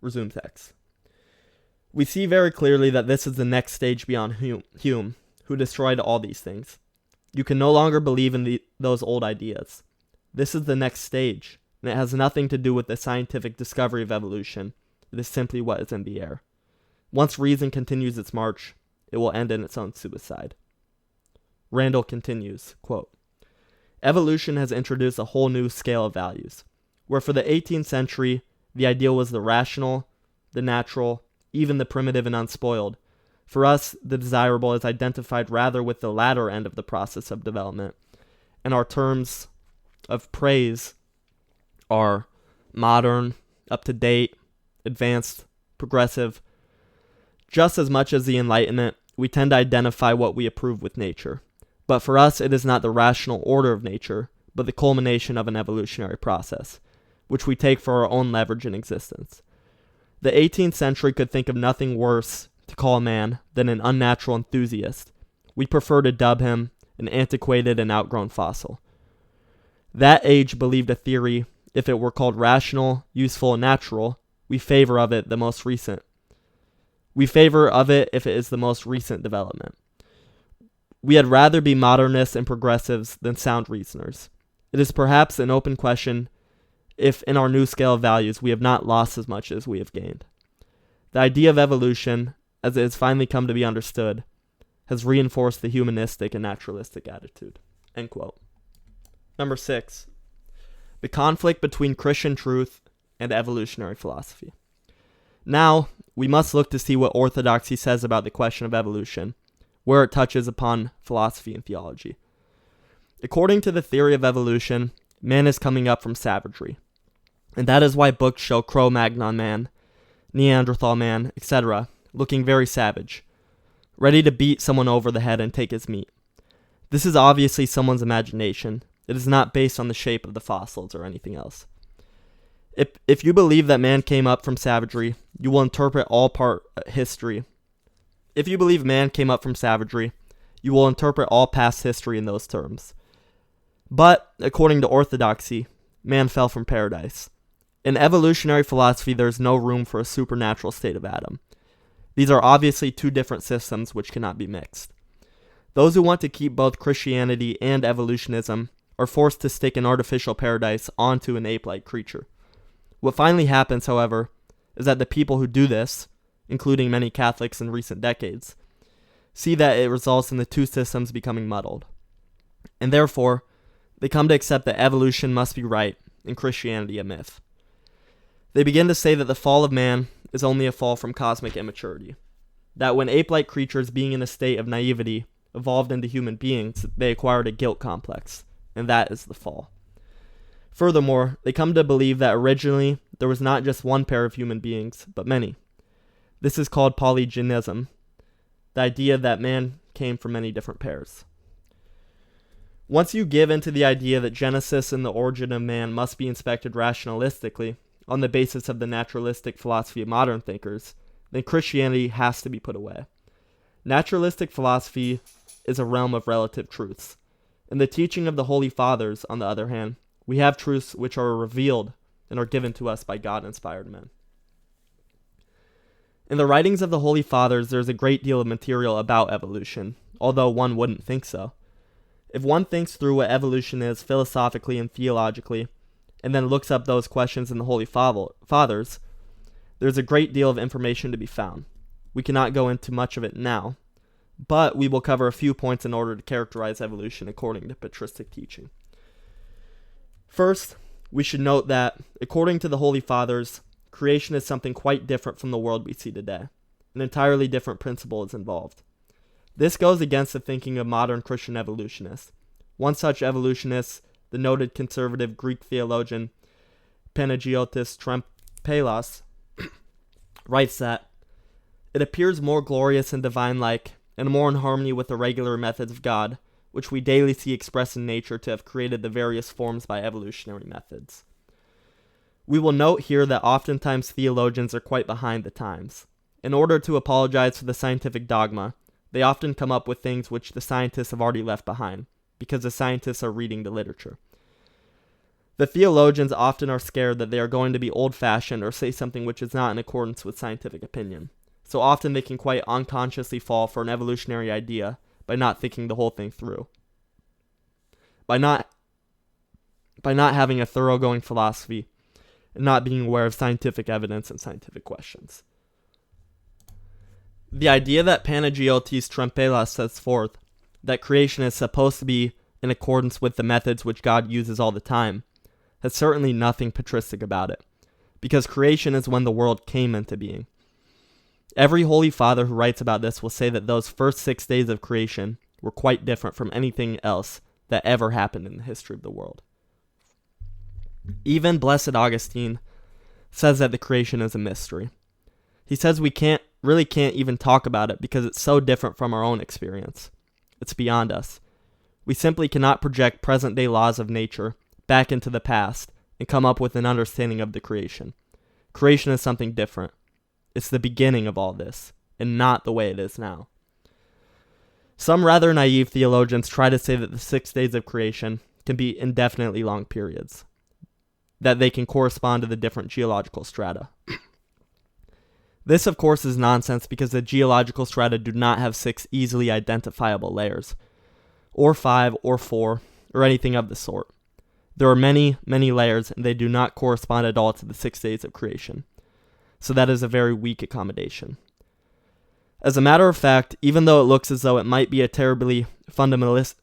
Resume text. We see very clearly that this is the next stage beyond Hume, who destroyed all these things. You can no longer believe in those old ideas. This is the next stage, and it has nothing to do with the scientific discovery of evolution. It is simply what is in the air. Once reason continues its march, it will end in its own suicide. Randall continues, quote, evolution has introduced a whole new scale of values, where for the 18th century, the ideal was the rational, the natural, even the primitive and unspoiled. For us, the desirable is identified rather with the latter end of the process of development, and our terms of praise are modern, up-to-date, advanced, progressive. Just as much as the Enlightenment, we tend to identify what we approve with nature. But for us, it is not the rational order of nature, but the culmination of an evolutionary process, which we take for our own leverage in existence. The 18th century could think of nothing worse to call a man than an unnatural enthusiast. We prefer to dub him an antiquated and outgrown fossil. That age believed a theory, if it were called rational, useful, and natural, we favor of it the most recent. We favor of it if it is the most recent development. We had rather be modernists and progressives than sound reasoners. It is perhaps an open question if in our new scale of values we have not lost as much as we have gained. The idea of evolution, as it has finally come to be understood, has reinforced the humanistic and naturalistic attitude. End quote. Number 6. The conflict between Christian truth and evolutionary philosophy. Now, we must look to see what orthodoxy says about the question of evolution, where it touches upon philosophy and theology. According to the theory of evolution, man is coming up from savagery, and that is why books show Cro-Magnon man, Neanderthal man, etc., looking very savage, ready to beat someone over the head and take his meat. This is obviously someone's imagination. It is not based on the shape of the fossils or anything else. If you believe that man came up from savagery, you will interpret all If you believe man came up from savagery, you will interpret all past history in those terms. But, according to orthodoxy, man fell from paradise. In evolutionary philosophy, there is no room for a supernatural state of Adam. These are obviously two different systems which cannot be mixed. Those who want to keep both Christianity and evolutionism are forced to stick an artificial paradise onto an ape-like creature. What finally happens, however, is that the people who do this, including many Catholics in recent decades, see that it results in the two systems becoming muddled. And therefore, they come to accept that evolution must be right and Christianity a myth. They begin to say that the fall of man is only a fall from cosmic immaturity. That when ape-like creatures being in a state of naivety evolved into human beings, they acquired a guilt complex, and that is the fall. Furthermore, they come to believe that originally there was not just one pair of human beings, but many. This is called polygenism, the idea that man came from many different pairs. Once you give into the idea that Genesis and the origin of man must be inspected rationalistically, on the basis of the naturalistic philosophy of modern thinkers, then Christianity has to be put away. Naturalistic philosophy is a realm of relative truths. In the teaching of the Holy Fathers, on the other hand, we have truths which are revealed and are given to us by God-inspired men. In the writings of the Holy Fathers, there is a great deal of material about evolution, although one wouldn't think so. If one thinks through what evolution is philosophically and theologically, and then looks up those questions in the Holy Fathers, there's a great deal of information to be found. We cannot go into much of it now, but we will cover a few points in order to characterize evolution according to patristic teaching. First, we should note that, according to the Holy Fathers, creation is something quite different from the world we see today. An entirely different principle is involved. This goes against the thinking of modern Christian evolutionists. One such evolutionist, the noted conservative Greek theologian Panagiotis Trempelos, writes that it appears more glorious and divine-like, and more in harmony with the regular methods of God, which we daily see expressed in nature to have created the various forms by evolutionary methods. We will note here that oftentimes theologians are quite behind the times. In order to apologize for the scientific dogma, they often come up with things which the scientists have already left behind, because the scientists are reading the literature. The theologians often are scared that they are going to be old-fashioned or say something which is not in accordance with scientific opinion. So often they can quite unconsciously fall for an evolutionary idea by not thinking the whole thing through. By not having a thoroughgoing philosophy and not being aware of scientific evidence and scientific questions. The idea that Panagiotis Trempelas sets forth, that creation is supposed to be in accordance with the methods which God uses all the time, has certainly nothing patristic about it, because creation is when the world came into being. Every Holy Father who writes about this will say that those first 6 days of creation were quite different from anything else that ever happened in the history of the world. Even Blessed Augustine says that the creation is a mystery. He says we can't even talk about it because it's so different from our own experience. It's beyond us. We simply cannot project present-day laws of nature back into the past and come up with an understanding of the creation. Creation is something different. It's the beginning of all this, and not the way it is now. Some rather naive theologians try to say that the 6 days of creation can be indefinitely long periods, that they can correspond to the different geological strata. This, of course, is nonsense because the geological strata do not have 6 easily identifiable layers, or 5, or 4, or anything of the sort. There are many, many layers, and they do not correspond at all to the 6 days of creation. So that is a very weak accommodation. As a matter of fact, even though it looks as though it might be terribly fundamentalist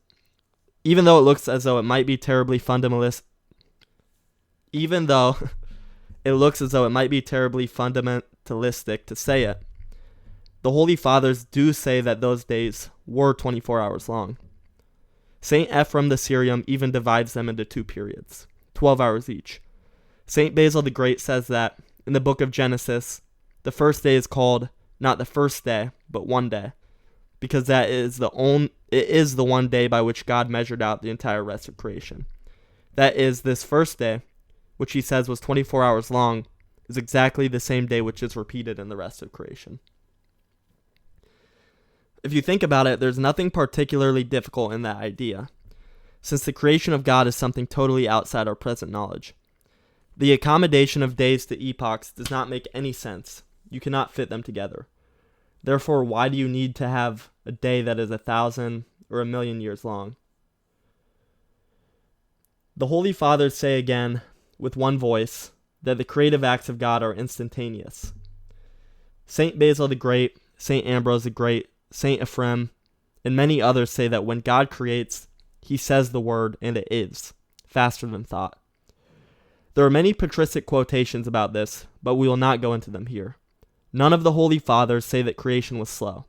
to say it, the Holy Fathers do say that those days were 24 hours long. St. Ephrem the Syrian even divides them into 2 periods, 12 hours each. St. Basil the Great says that, in the book of Genesis, the first day is called not the first day, but one day, because it is the one day by which God measured out the entire rest of creation. That is, this first day, which he says was 24 hours long, is exactly the same day which is repeated in the rest of creation. If you think about it, there's nothing particularly difficult in that idea, since the creation of God is something totally outside our present knowledge. The accommodation of days to epochs does not make any sense. You cannot fit them together. Therefore, why do you need to have a day that is 1,000 or 1,000,000 years long? The Holy Fathers say again, with one voice, that the creative acts of God are instantaneous. St. Basil the Great, St. Ambrose the Great, St. Ephrem, and many others say that when God creates, he says the word and it is, faster than thought. There are many patristic quotations about this, but we will not go into them here. None of the Holy Fathers say that creation was slow.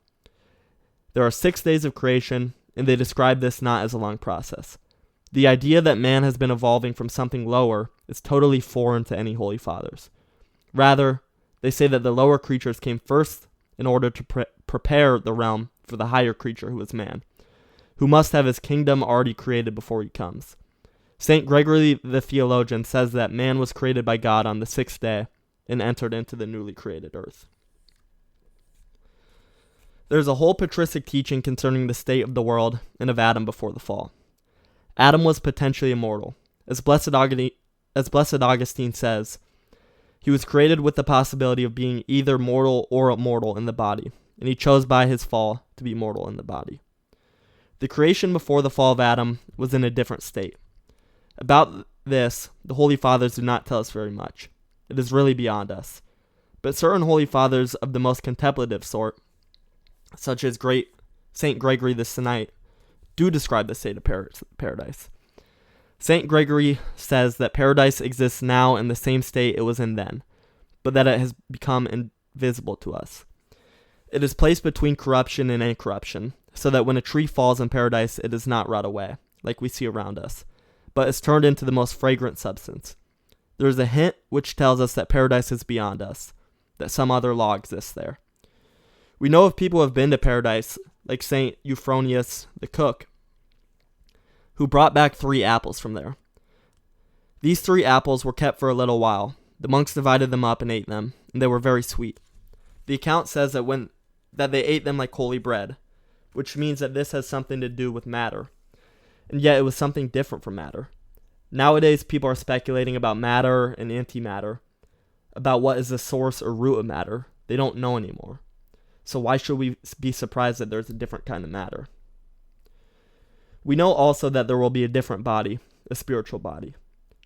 There are 6 days of creation, and they describe this not as a long process. The idea that man has been evolving from something lower is totally foreign to any Holy Fathers. Rather, they say that the lower creatures came first in order to prepare the realm for the higher creature who is man, who must have his kingdom already created before he comes. St. Gregory the theologian says that man was created by God on the 6th day and entered into the newly created earth. There's a whole patristic teaching concerning the state of the world and of Adam before the fall. Adam was potentially immortal. As Blessed Augustine says, he was created with the possibility of being either mortal or immortal in the body, and he chose by his fall to be mortal in the body. The creation before the fall of Adam was in a different state. About this, the Holy Fathers do not tell us very much. It is really beyond us. But certain Holy Fathers of the most contemplative sort, such as St. Gregory the Sinite, do describe the state of paradise. St. Gregory says that paradise exists now in the same state it was in then, but that it has become invisible to us. It is placed between corruption and incorruption, so that when a tree falls in paradise, it does not rot away, like we see around us, but is turned into the most fragrant substance. There is a hint which tells us that paradise is beyond us, that some other law exists there. We know of people who have been to paradise, like St. Euphronius the cook, who brought back 3 apples from there. These 3 apples were kept for a little while. The monks divided them up and ate them, and they were very sweet. The account says that they ate them like holy bread. which means that this has something to do with matter. And yet it was something different from matter. Nowadays, people are speculating about matter and antimatter, about what is the source or root of matter. They don't know anymore. So why should we be surprised that there's a different kind of matter? We know also that there will be a different body, a spiritual body.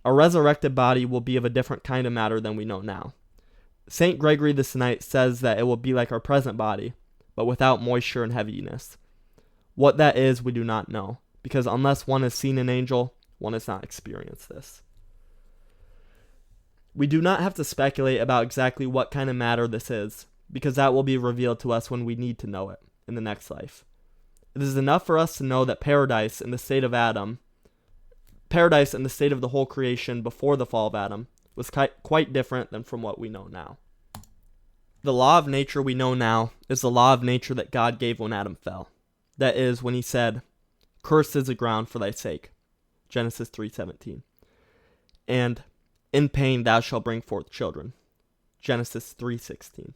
Our resurrected body will be of a different kind of matter than we know now. St. Gregory the Senite says that it will be like our present body, but without moisture and heaviness. What that is, we do not know, because unless one has seen an angel, one has not experienced this. We do not have to speculate about exactly what kind of matter this is, because that will be revealed to us when we need to know it in the next life. It is enough for us to know that paradise in the state of the whole creation before the fall of Adam, was quite different than from what we know now. The law of nature we know now is the law of nature that God gave when Adam fell. That is, when he said, "Cursed is the ground for thy sake," Genesis 3:17. And, "In pain thou shalt bring forth children," Genesis 3:16.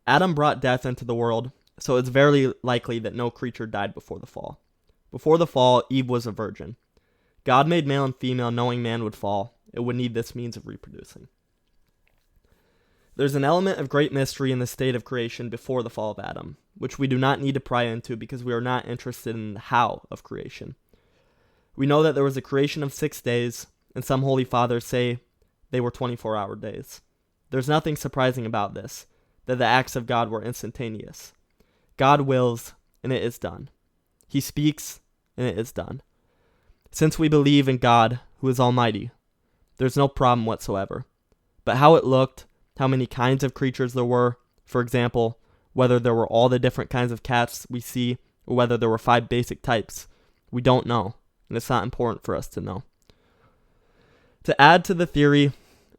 Adam brought death into the world, so it's very likely that no creature died before the fall. Before the fall, Eve was a virgin. God made male and female knowing man would fall. It would need this means of reproducing. There's an element of great mystery in the state of creation before the fall of Adam, which we do not need to pry into because we are not interested in the how of creation. We know that there was a creation of 6 days, and some holy fathers say they were 24-hour days. There's nothing surprising about this, that the acts of God were instantaneous. God wills, and it is done. He speaks, and it is done. Since we believe in God, who is almighty, there's no problem whatsoever. But how it looked, how many kinds of creatures there were, for example, whether there were all the different kinds of cats we see, or whether there were 5 basic types, we don't know, and it's not important for us to know. To add to the theory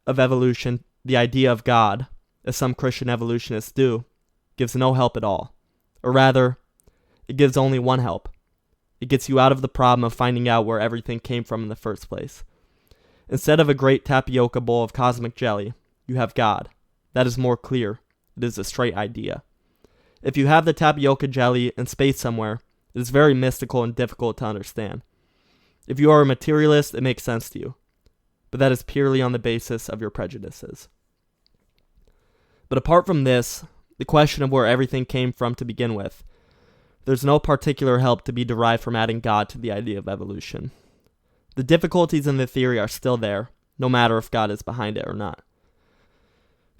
of evolution, the idea of God, as some Christian evolutionists do, gives no help at all. Or rather, it gives only one help. It gets you out of the problem of finding out where everything came from in the first place. Instead of a great tapioca bowl of cosmic jelly, you have God. That is more clear. It is a straight idea. If you have the tapioca jelly in space somewhere, it is very mystical and difficult to understand. If you are a materialist, it makes sense to you. But that is purely on the basis of your prejudices. But apart from this, the question of where everything came from to begin with, there's no particular help to be derived from adding God to the idea of evolution. The difficulties in the theory are still there, no matter if God is behind it or not.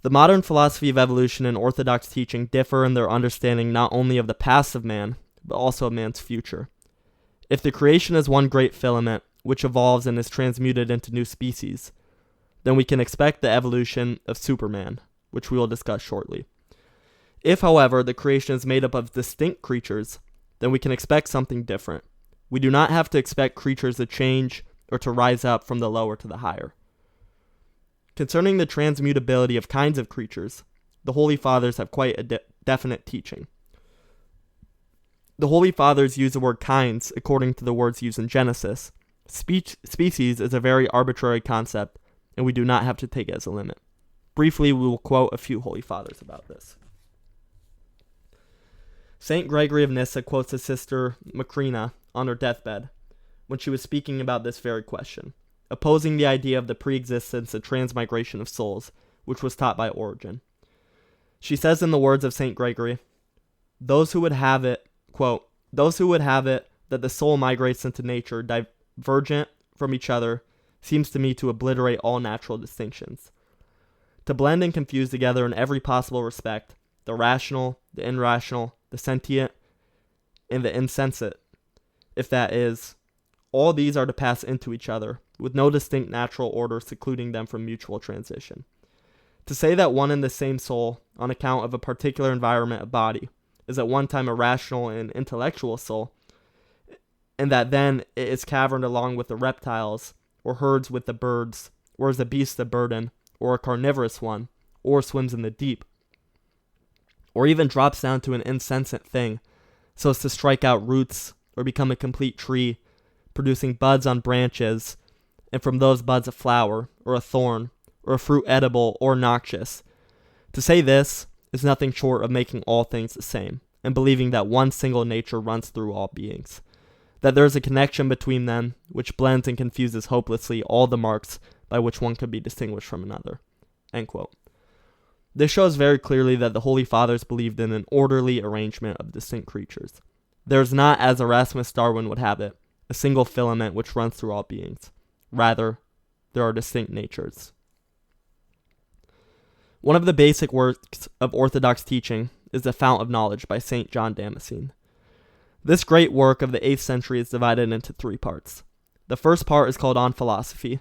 The modern philosophy of evolution and Orthodox teaching differ in their understanding not only of the past of man, but also of man's future. If the creation is one great filament, which evolves and is transmuted into new species, then we can expect the evolution of Superman, which we will discuss shortly. If, however, the creation is made up of distinct creatures, then we can expect something different. We do not have to expect creatures to change or to rise up from the lower to the higher. Concerning the transmutability of kinds of creatures, the Holy Fathers have quite a definite teaching. The Holy Fathers use the word kinds according to the words used in Genesis. Species is a very arbitrary concept, and we do not have to take it as a limit. Briefly, we will quote a few Holy Fathers about this. St. Gregory of Nyssa quotes his sister Macrina on her deathbed when she was speaking about this very question, opposing the idea of the pre-existence and transmigration of souls, which was taught by Origen. She says in the words of St. Gregory, those who would have it that the soul migrates into nature divergent from each other seems to me to obliterate all natural distinctions. To blend and confuse together in every possible respect, the rational, the irrational, the sentient, and the insensate, if that is, all these are to pass into each other, with no distinct natural order secluding them from mutual transition. To say that one and the same soul, on account of a particular environment of body, is at one time a rational and intellectual soul, and that then it is caverned along with the reptiles, or herds with the birds, or is a beast of burden, or a carnivorous one, or swims in the deep, or even drops down to an insensate thing, so as to strike out roots, or become a complete tree, producing buds on branches, and from those buds a flower, or a thorn, or a fruit edible or noxious. To say this is nothing short of making all things the same, and believing that one single nature runs through all beings, that there is a connection between them which blends and confuses hopelessly all the marks by which one could be distinguished from another." End quote. This shows very clearly that the Holy Fathers believed in an orderly arrangement of distinct creatures. There is not, as Erasmus Darwin would have it, a single filament which runs through all beings. Rather, there are distinct natures. One of the basic works of Orthodox teaching is The Fount of Knowledge by St. John Damascene. This great work of the 8th century is divided into 3 parts. The first part is called On Philosophy.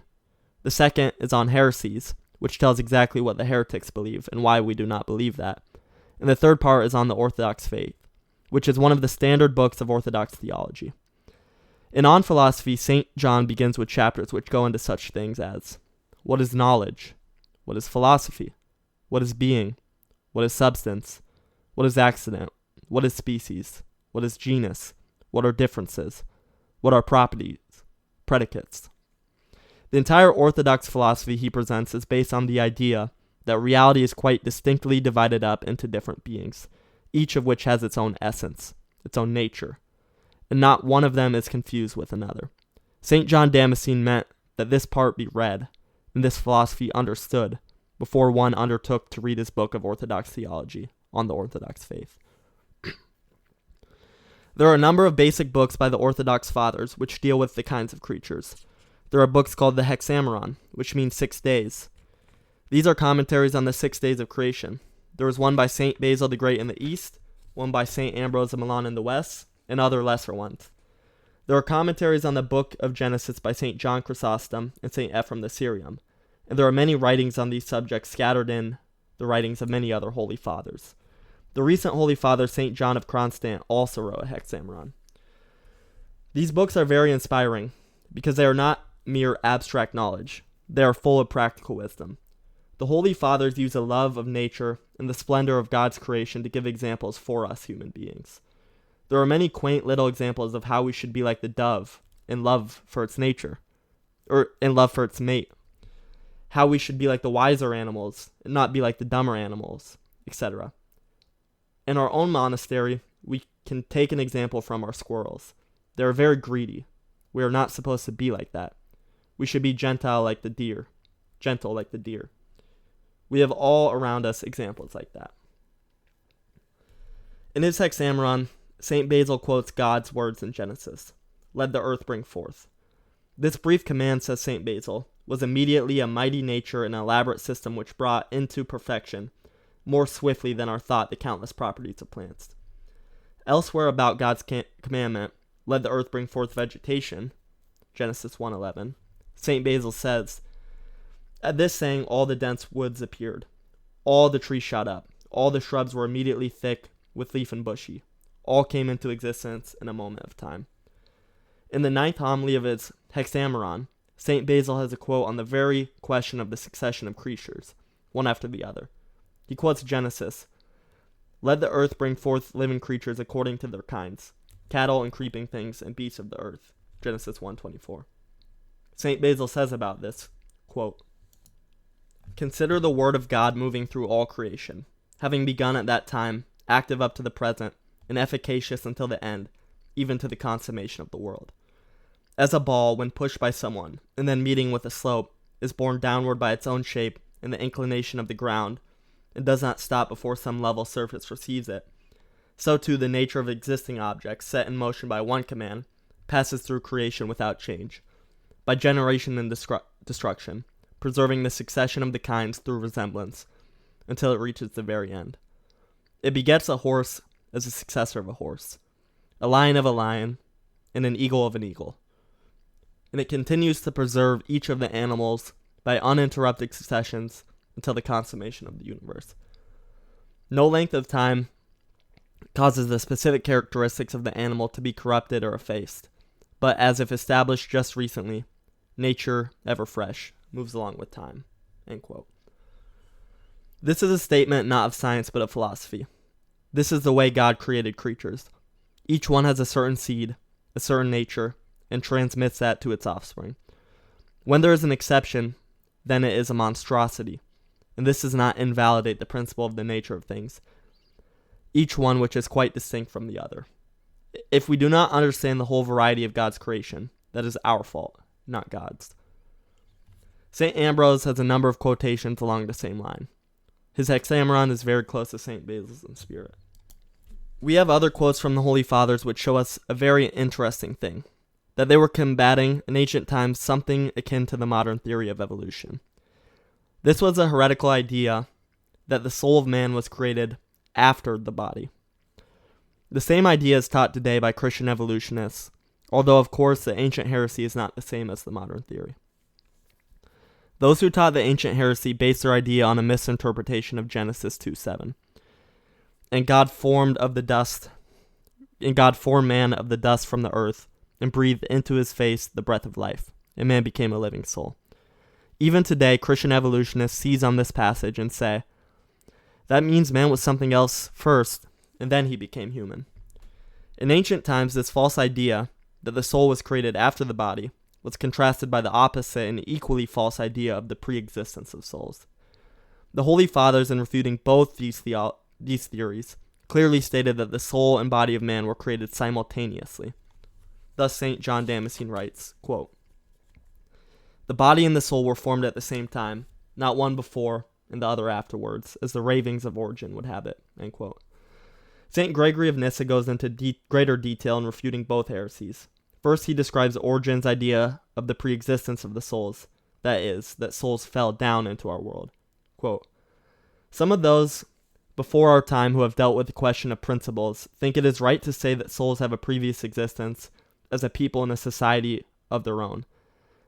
The second is on Heresies, which tells exactly what the heretics believe and why we do not believe that. And the third part is on the Orthodox faith, which is one of the standard books of Orthodox theology. In On Philosophy, St. John begins with chapters which go into such things as: what is knowledge? What is philosophy? What is being? What is substance? What is accident? What is species? What is genus? What are differences? What are properties? Predicates. The entire Orthodox philosophy he presents is based on the idea that reality is quite distinctly divided up into different beings, each of which has its own essence, its own nature, and not one of them is confused with another. St. John Damascene meant that this part be read, and this philosophy understood, before one undertook to read his book of Orthodox theology on the Orthodox faith. There are a number of basic books by the Orthodox Fathers which deal with the kinds of creatures. There are books called the Hexameron, which means 6 days. These are commentaries on the 6 days of creation. There is one by St. Basil the Great in the east, one by St. Ambrose of Milan in the west, and other lesser ones. There are commentaries on the book of Genesis by St. John Chrysostom and St. Ephraim the Syrian, and there are many writings on these subjects scattered in the writings of many other Holy Fathers. The recent Holy Father, St. John of Kronstadt, also wrote a Hexameron. These books are very inspiring because they are not mere abstract knowledge. They are full of practical wisdom. The Holy Fathers use a love of nature and the splendor of God's creation to give examples for us human beings. There are many quaint little examples of how we should be like the dove in love for its nature, or in love for its mate. How we should be like the wiser animals and not be like the dumber animals, etc. In our own monastery, we can take an example from our squirrels. They are very greedy. We are not supposed to be like that. We should be gentle like the deer. We have all around us examples like that. In his Hexameron, St. Basil quotes God's words in Genesis: "Let the earth bring forth." This brief command, says St. Basil, was immediately a mighty nature and elaborate system which brought into perfection, more swiftly than our thought, the countless properties of plants. Elsewhere about God's commandment, "Let the earth bring forth vegetation," Genesis 1:11, St. Basil says, "At this saying all the dense woods appeared. All the trees shot up. All the shrubs were immediately thick with leaf and bushy. All came into existence in a moment of time." In the 9th homily of his Hexameron, St. Basil has a quote on the very question of the succession of creatures, one after the other. He quotes Genesis: "Let the earth bring forth living creatures according to their kinds, cattle and creeping things and beasts of the earth," Genesis 1:24. St. Basil says about this, quote, "Consider the word of God moving through all creation, having begun at that time, active up to the present, and efficacious until the end, even to the consummation of the world. As a ball, when pushed by someone, and then meeting with a slope, is borne downward by its own shape and the inclination of the ground, and does not stop before some level surface receives it, so too the nature of existing objects, set in motion by one command, passes through creation without change, by generation and destruction, preserving the succession of the kinds through resemblance, until it reaches the very end. It begets a horse as a successor of a horse, a lion of a lion, and an eagle of an eagle. And it continues to preserve each of the animals by uninterrupted successions until the consummation of the universe. No length of time causes the specific characteristics of the animal to be corrupted or effaced, but as if established just recently, nature, ever fresh, moves along with time." End quote. This is a statement not of science but of philosophy. This is the way God created creatures. Each one has a certain seed, a certain nature, and transmits that to its offspring. When there is an exception, then it is a monstrosity, and this does not invalidate the principle of the nature of things. each one which is quite distinct from the other. If we do not understand the whole variety of God's creation, that is our fault, not God's. St. Ambrose has a number of quotations along the same line. His Hexameron is very close to St. Basil's in spirit. We have other quotes from the Holy Fathers which show us a very interesting thing, that they were combating in ancient times something akin to the modern theory of evolution. This was a heretical idea that the soul of man was created after the body. The same idea is taught today by Christian evolutionists, although of course the ancient heresy is not the same as the modern theory. Those who taught the ancient heresy based their idea on a misinterpretation of Genesis 2:7. And God formed man of the dust from the earth, and breathed into his face the breath of life, and man became a living soul. Even today, Christian evolutionists seize on this passage and say, that means man was something else first, and then he became human. In ancient times, this false idea that the soul was created after the body was contrasted by the opposite and equally false idea of the pre-existence of souls. The Holy Fathers, in refuting both these theories, clearly stated that the soul and body of man were created simultaneously. Thus St. John Damascene writes, quote, the body and the soul were formed at the same time, not one before and the other afterwards, as the ravings of Origen would have it, end quote. St. Gregory of Nyssa goes into greater detail in refuting both heresies. First, he describes Origen's idea of the pre-existence of the souls, that is, that souls fell down into our world. Quote, some of those before our time who have dealt with the question of principles think it is right to say that souls have a previous existence as a people in a society of their own,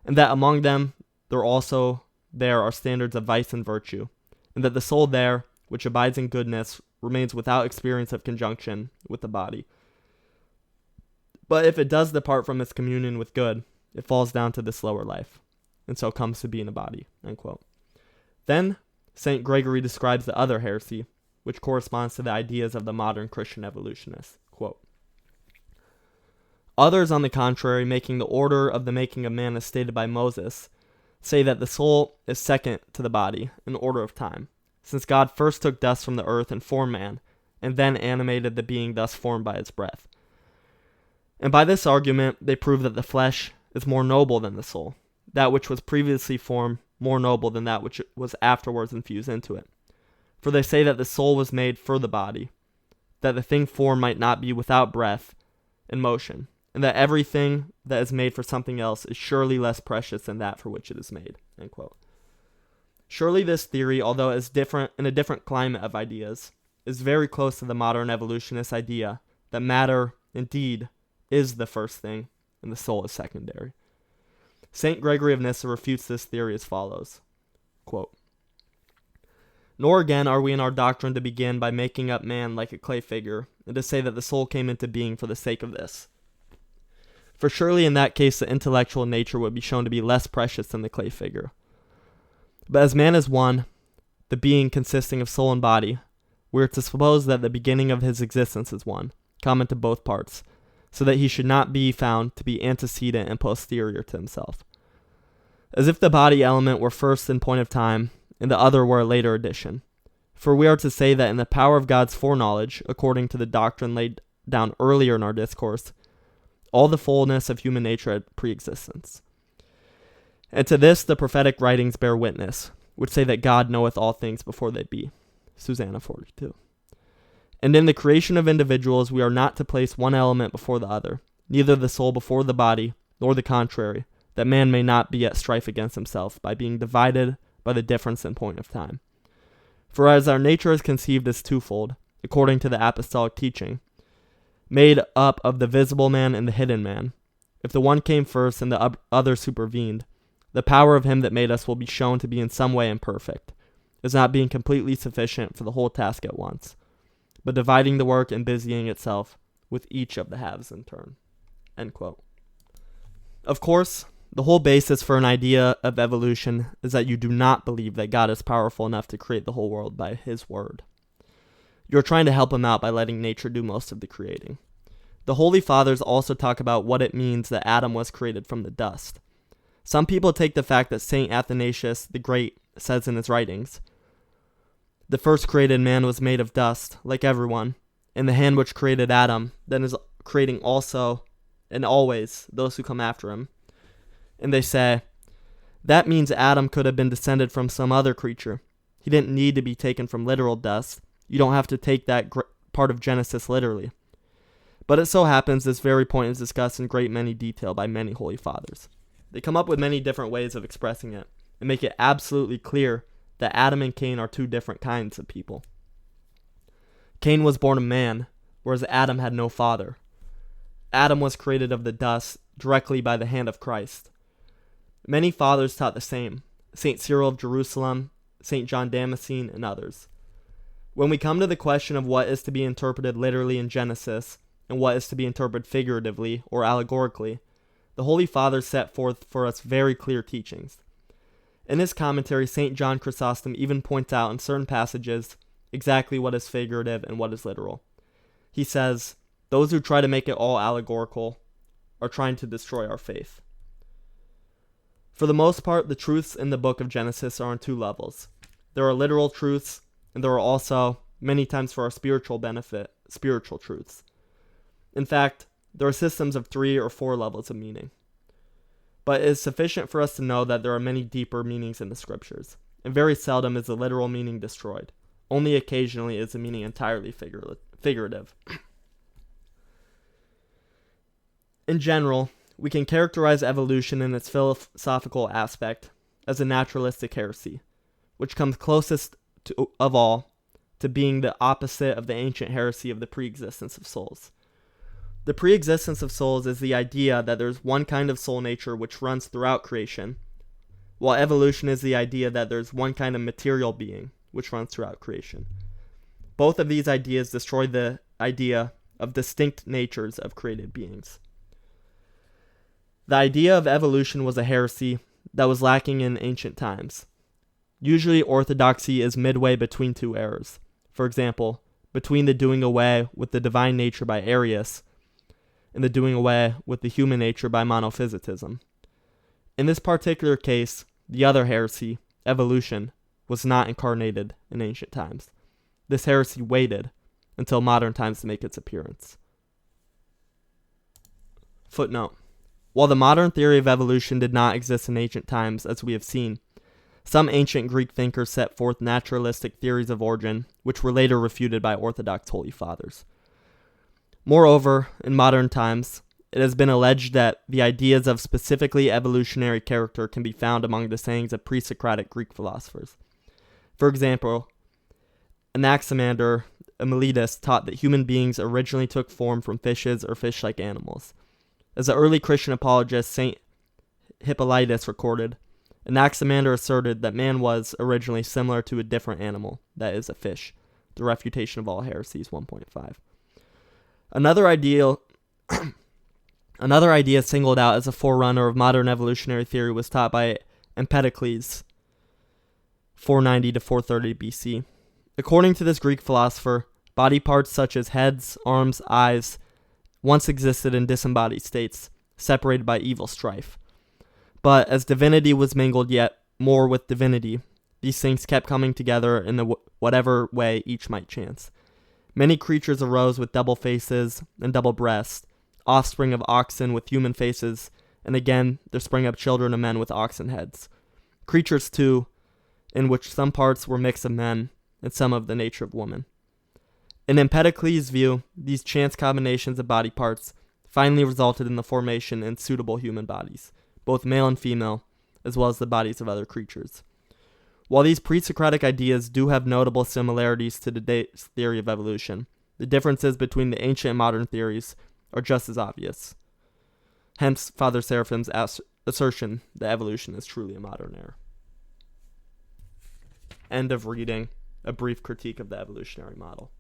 and that among them there are standards of vice and virtue, and that the soul there, which abides in goodness, remains without experience of conjunction with the body. But if it does depart from its communion with good, it falls down to this lower life, and so comes to be in a body, end quote. Then, St. Gregory describes the other heresy, which corresponds to the ideas of the modern Christian evolutionists. Quote, others, on the contrary, making the order of the making of man as stated by Moses, say that the soul is second to the body in order of time, since God first took dust from the earth and formed man, and then animated the being thus formed by his breath. And by this argument, they prove that the flesh is more noble than the soul, that which was previously formed more noble than that which was afterwards infused into it. For they say that the soul was made for the body, that the thing formed might not be without breath and motion, and that everything that is made for something else is surely less precious than that for which it is made. End quote. Surely this theory, although it is different in a different climate of ideas, is very close to the modern evolutionist idea that matter, indeed, is the first thing, and the soul is secondary. St. Gregory of Nyssa refutes this theory as follows, quote, nor again are we in our doctrine to begin by making up man like a clay figure, and to say that the soul came into being for the sake of this. For surely in that case the intellectual nature would be shown to be less precious than the clay figure. But as man is one, the being consisting of soul and body, we are to suppose that the beginning of his existence is one, common to both parts, so that he should not be found to be antecedent and posterior to himself. As if the body element were first in point of time, and the other were a later addition. For we are to say that in the power of God's foreknowledge, according to the doctrine laid down earlier in our discourse, all the fullness of human nature had pre-existence. And to this the prophetic writings bear witness, which say that God knoweth all things before they be. Susanna 42. And in the creation of individuals we are not to place one element before the other, neither the soul before the body, nor the contrary, that man may not be at strife against himself by being divided by the difference in point of time. For as our nature is conceived as twofold, according to the apostolic teaching, made up of the visible man and the hidden man, if the one came first and the other supervened, the power of him that made us will be shown to be in some way imperfect, as not being completely sufficient for the whole task at once, but dividing the work and busying itself with each of the halves in turn. End quote. Of course, the whole basis for an idea of evolution is that you do not believe that God is powerful enough to create the whole world by his word. You're trying to help him out by letting nature do most of the creating. The Holy Fathers also talk about what it means that Adam was created from the dust. Some people take the fact that St. Athanasius the Great says in his writings, the first created man was made of dust, like everyone, and the hand which created Adam, then is creating also and always those who come after him. And they say, that means Adam could have been descended from some other creature. He didn't need to be taken from literal dust. You don't have to take that part of Genesis literally. But it so happens this very point is discussed in great many detail by many holy fathers. They come up with many different ways of expressing it and make it absolutely clear that Adam and Cain are two different kinds of people. Cain was born a man, whereas Adam had no father. Adam was created of the dust directly by the hand of Christ. Many fathers taught the same, St. Cyril of Jerusalem, St. John Damascene, and others. When we come to the question of what is to be interpreted literally in Genesis and what is to be interpreted figuratively or allegorically, the Holy Fathers set forth for us very clear teachings. In his commentary, St. John Chrysostom even points out in certain passages exactly what is figurative and what is literal. He says, those who try to make it all allegorical are trying to destroy our faith. For the most part, the truths in the book of Genesis are on two levels. There are literal truths, and there are also, many times for our spiritual benefit, spiritual truths. In fact, there are systems of 3 or 4 levels of meaning. But it is sufficient for us to know that there are many deeper meanings in the scriptures, and very seldom is the literal meaning destroyed. Only occasionally is the meaning entirely figurative. In general, we can characterize evolution in its philosophical aspect as a naturalistic heresy, which comes closest of all to being the opposite of the ancient heresy of the preexistence of souls. The preexistence of souls is the idea that there's one kind of soul nature which runs throughout creation, while evolution is the idea that there's one kind of material being which runs throughout creation. Both of these ideas destroy the idea of distinct natures of created beings. The idea of evolution was a heresy that was lacking in ancient times. Usually orthodoxy is midway between two errors. For example, between the doing away with the divine nature by Arius and the doing away with the human nature by monophysitism. In this particular case, the other heresy, evolution, was not incarnated in ancient times. This heresy waited until modern times to make its appearance. Footnote. While the modern theory of evolution did not exist in ancient times, as we have seen, some ancient Greek thinkers set forth naturalistic theories of origin, which were later refuted by Orthodox Holy Fathers. Moreover, in modern times, it has been alleged that the ideas of specifically evolutionary character can be found among the sayings of pre-Socratic Greek philosophers. For example, Anaximander of Miletus taught that human beings originally took form from fishes or fish-like animals. As the early Christian apologist St. Hippolytus recorded, Anaximander asserted that man was originally similar to a different animal, that is, a fish. The Refutation of All Heresies 1.5. Another idea singled out as a forerunner of modern evolutionary theory was taught by Empedocles, 490 to 430 BC. According to this Greek philosopher, body parts such as heads, arms, eyes, once existed in disembodied states, separated by evil strife. But as divinity was mingled yet more with divinity, these things kept coming together in whatever way each might chance. Many creatures arose with double faces and double breasts, offspring of oxen with human faces, and again there sprang up children of men with oxen heads. Creatures, too, in which some parts were mixed of men and some of the nature of woman. In Empedocles' view, these chance combinations of body parts finally resulted in the formation in suitable human bodies, both male and female, as well as the bodies of other creatures. While these pre-Socratic ideas do have notable similarities to today's theory of evolution, the differences between the ancient and modern theories are just as obvious. Hence, Father Seraphim's assertion that evolution is truly a modern error. End of reading. A brief critique of the evolutionary model.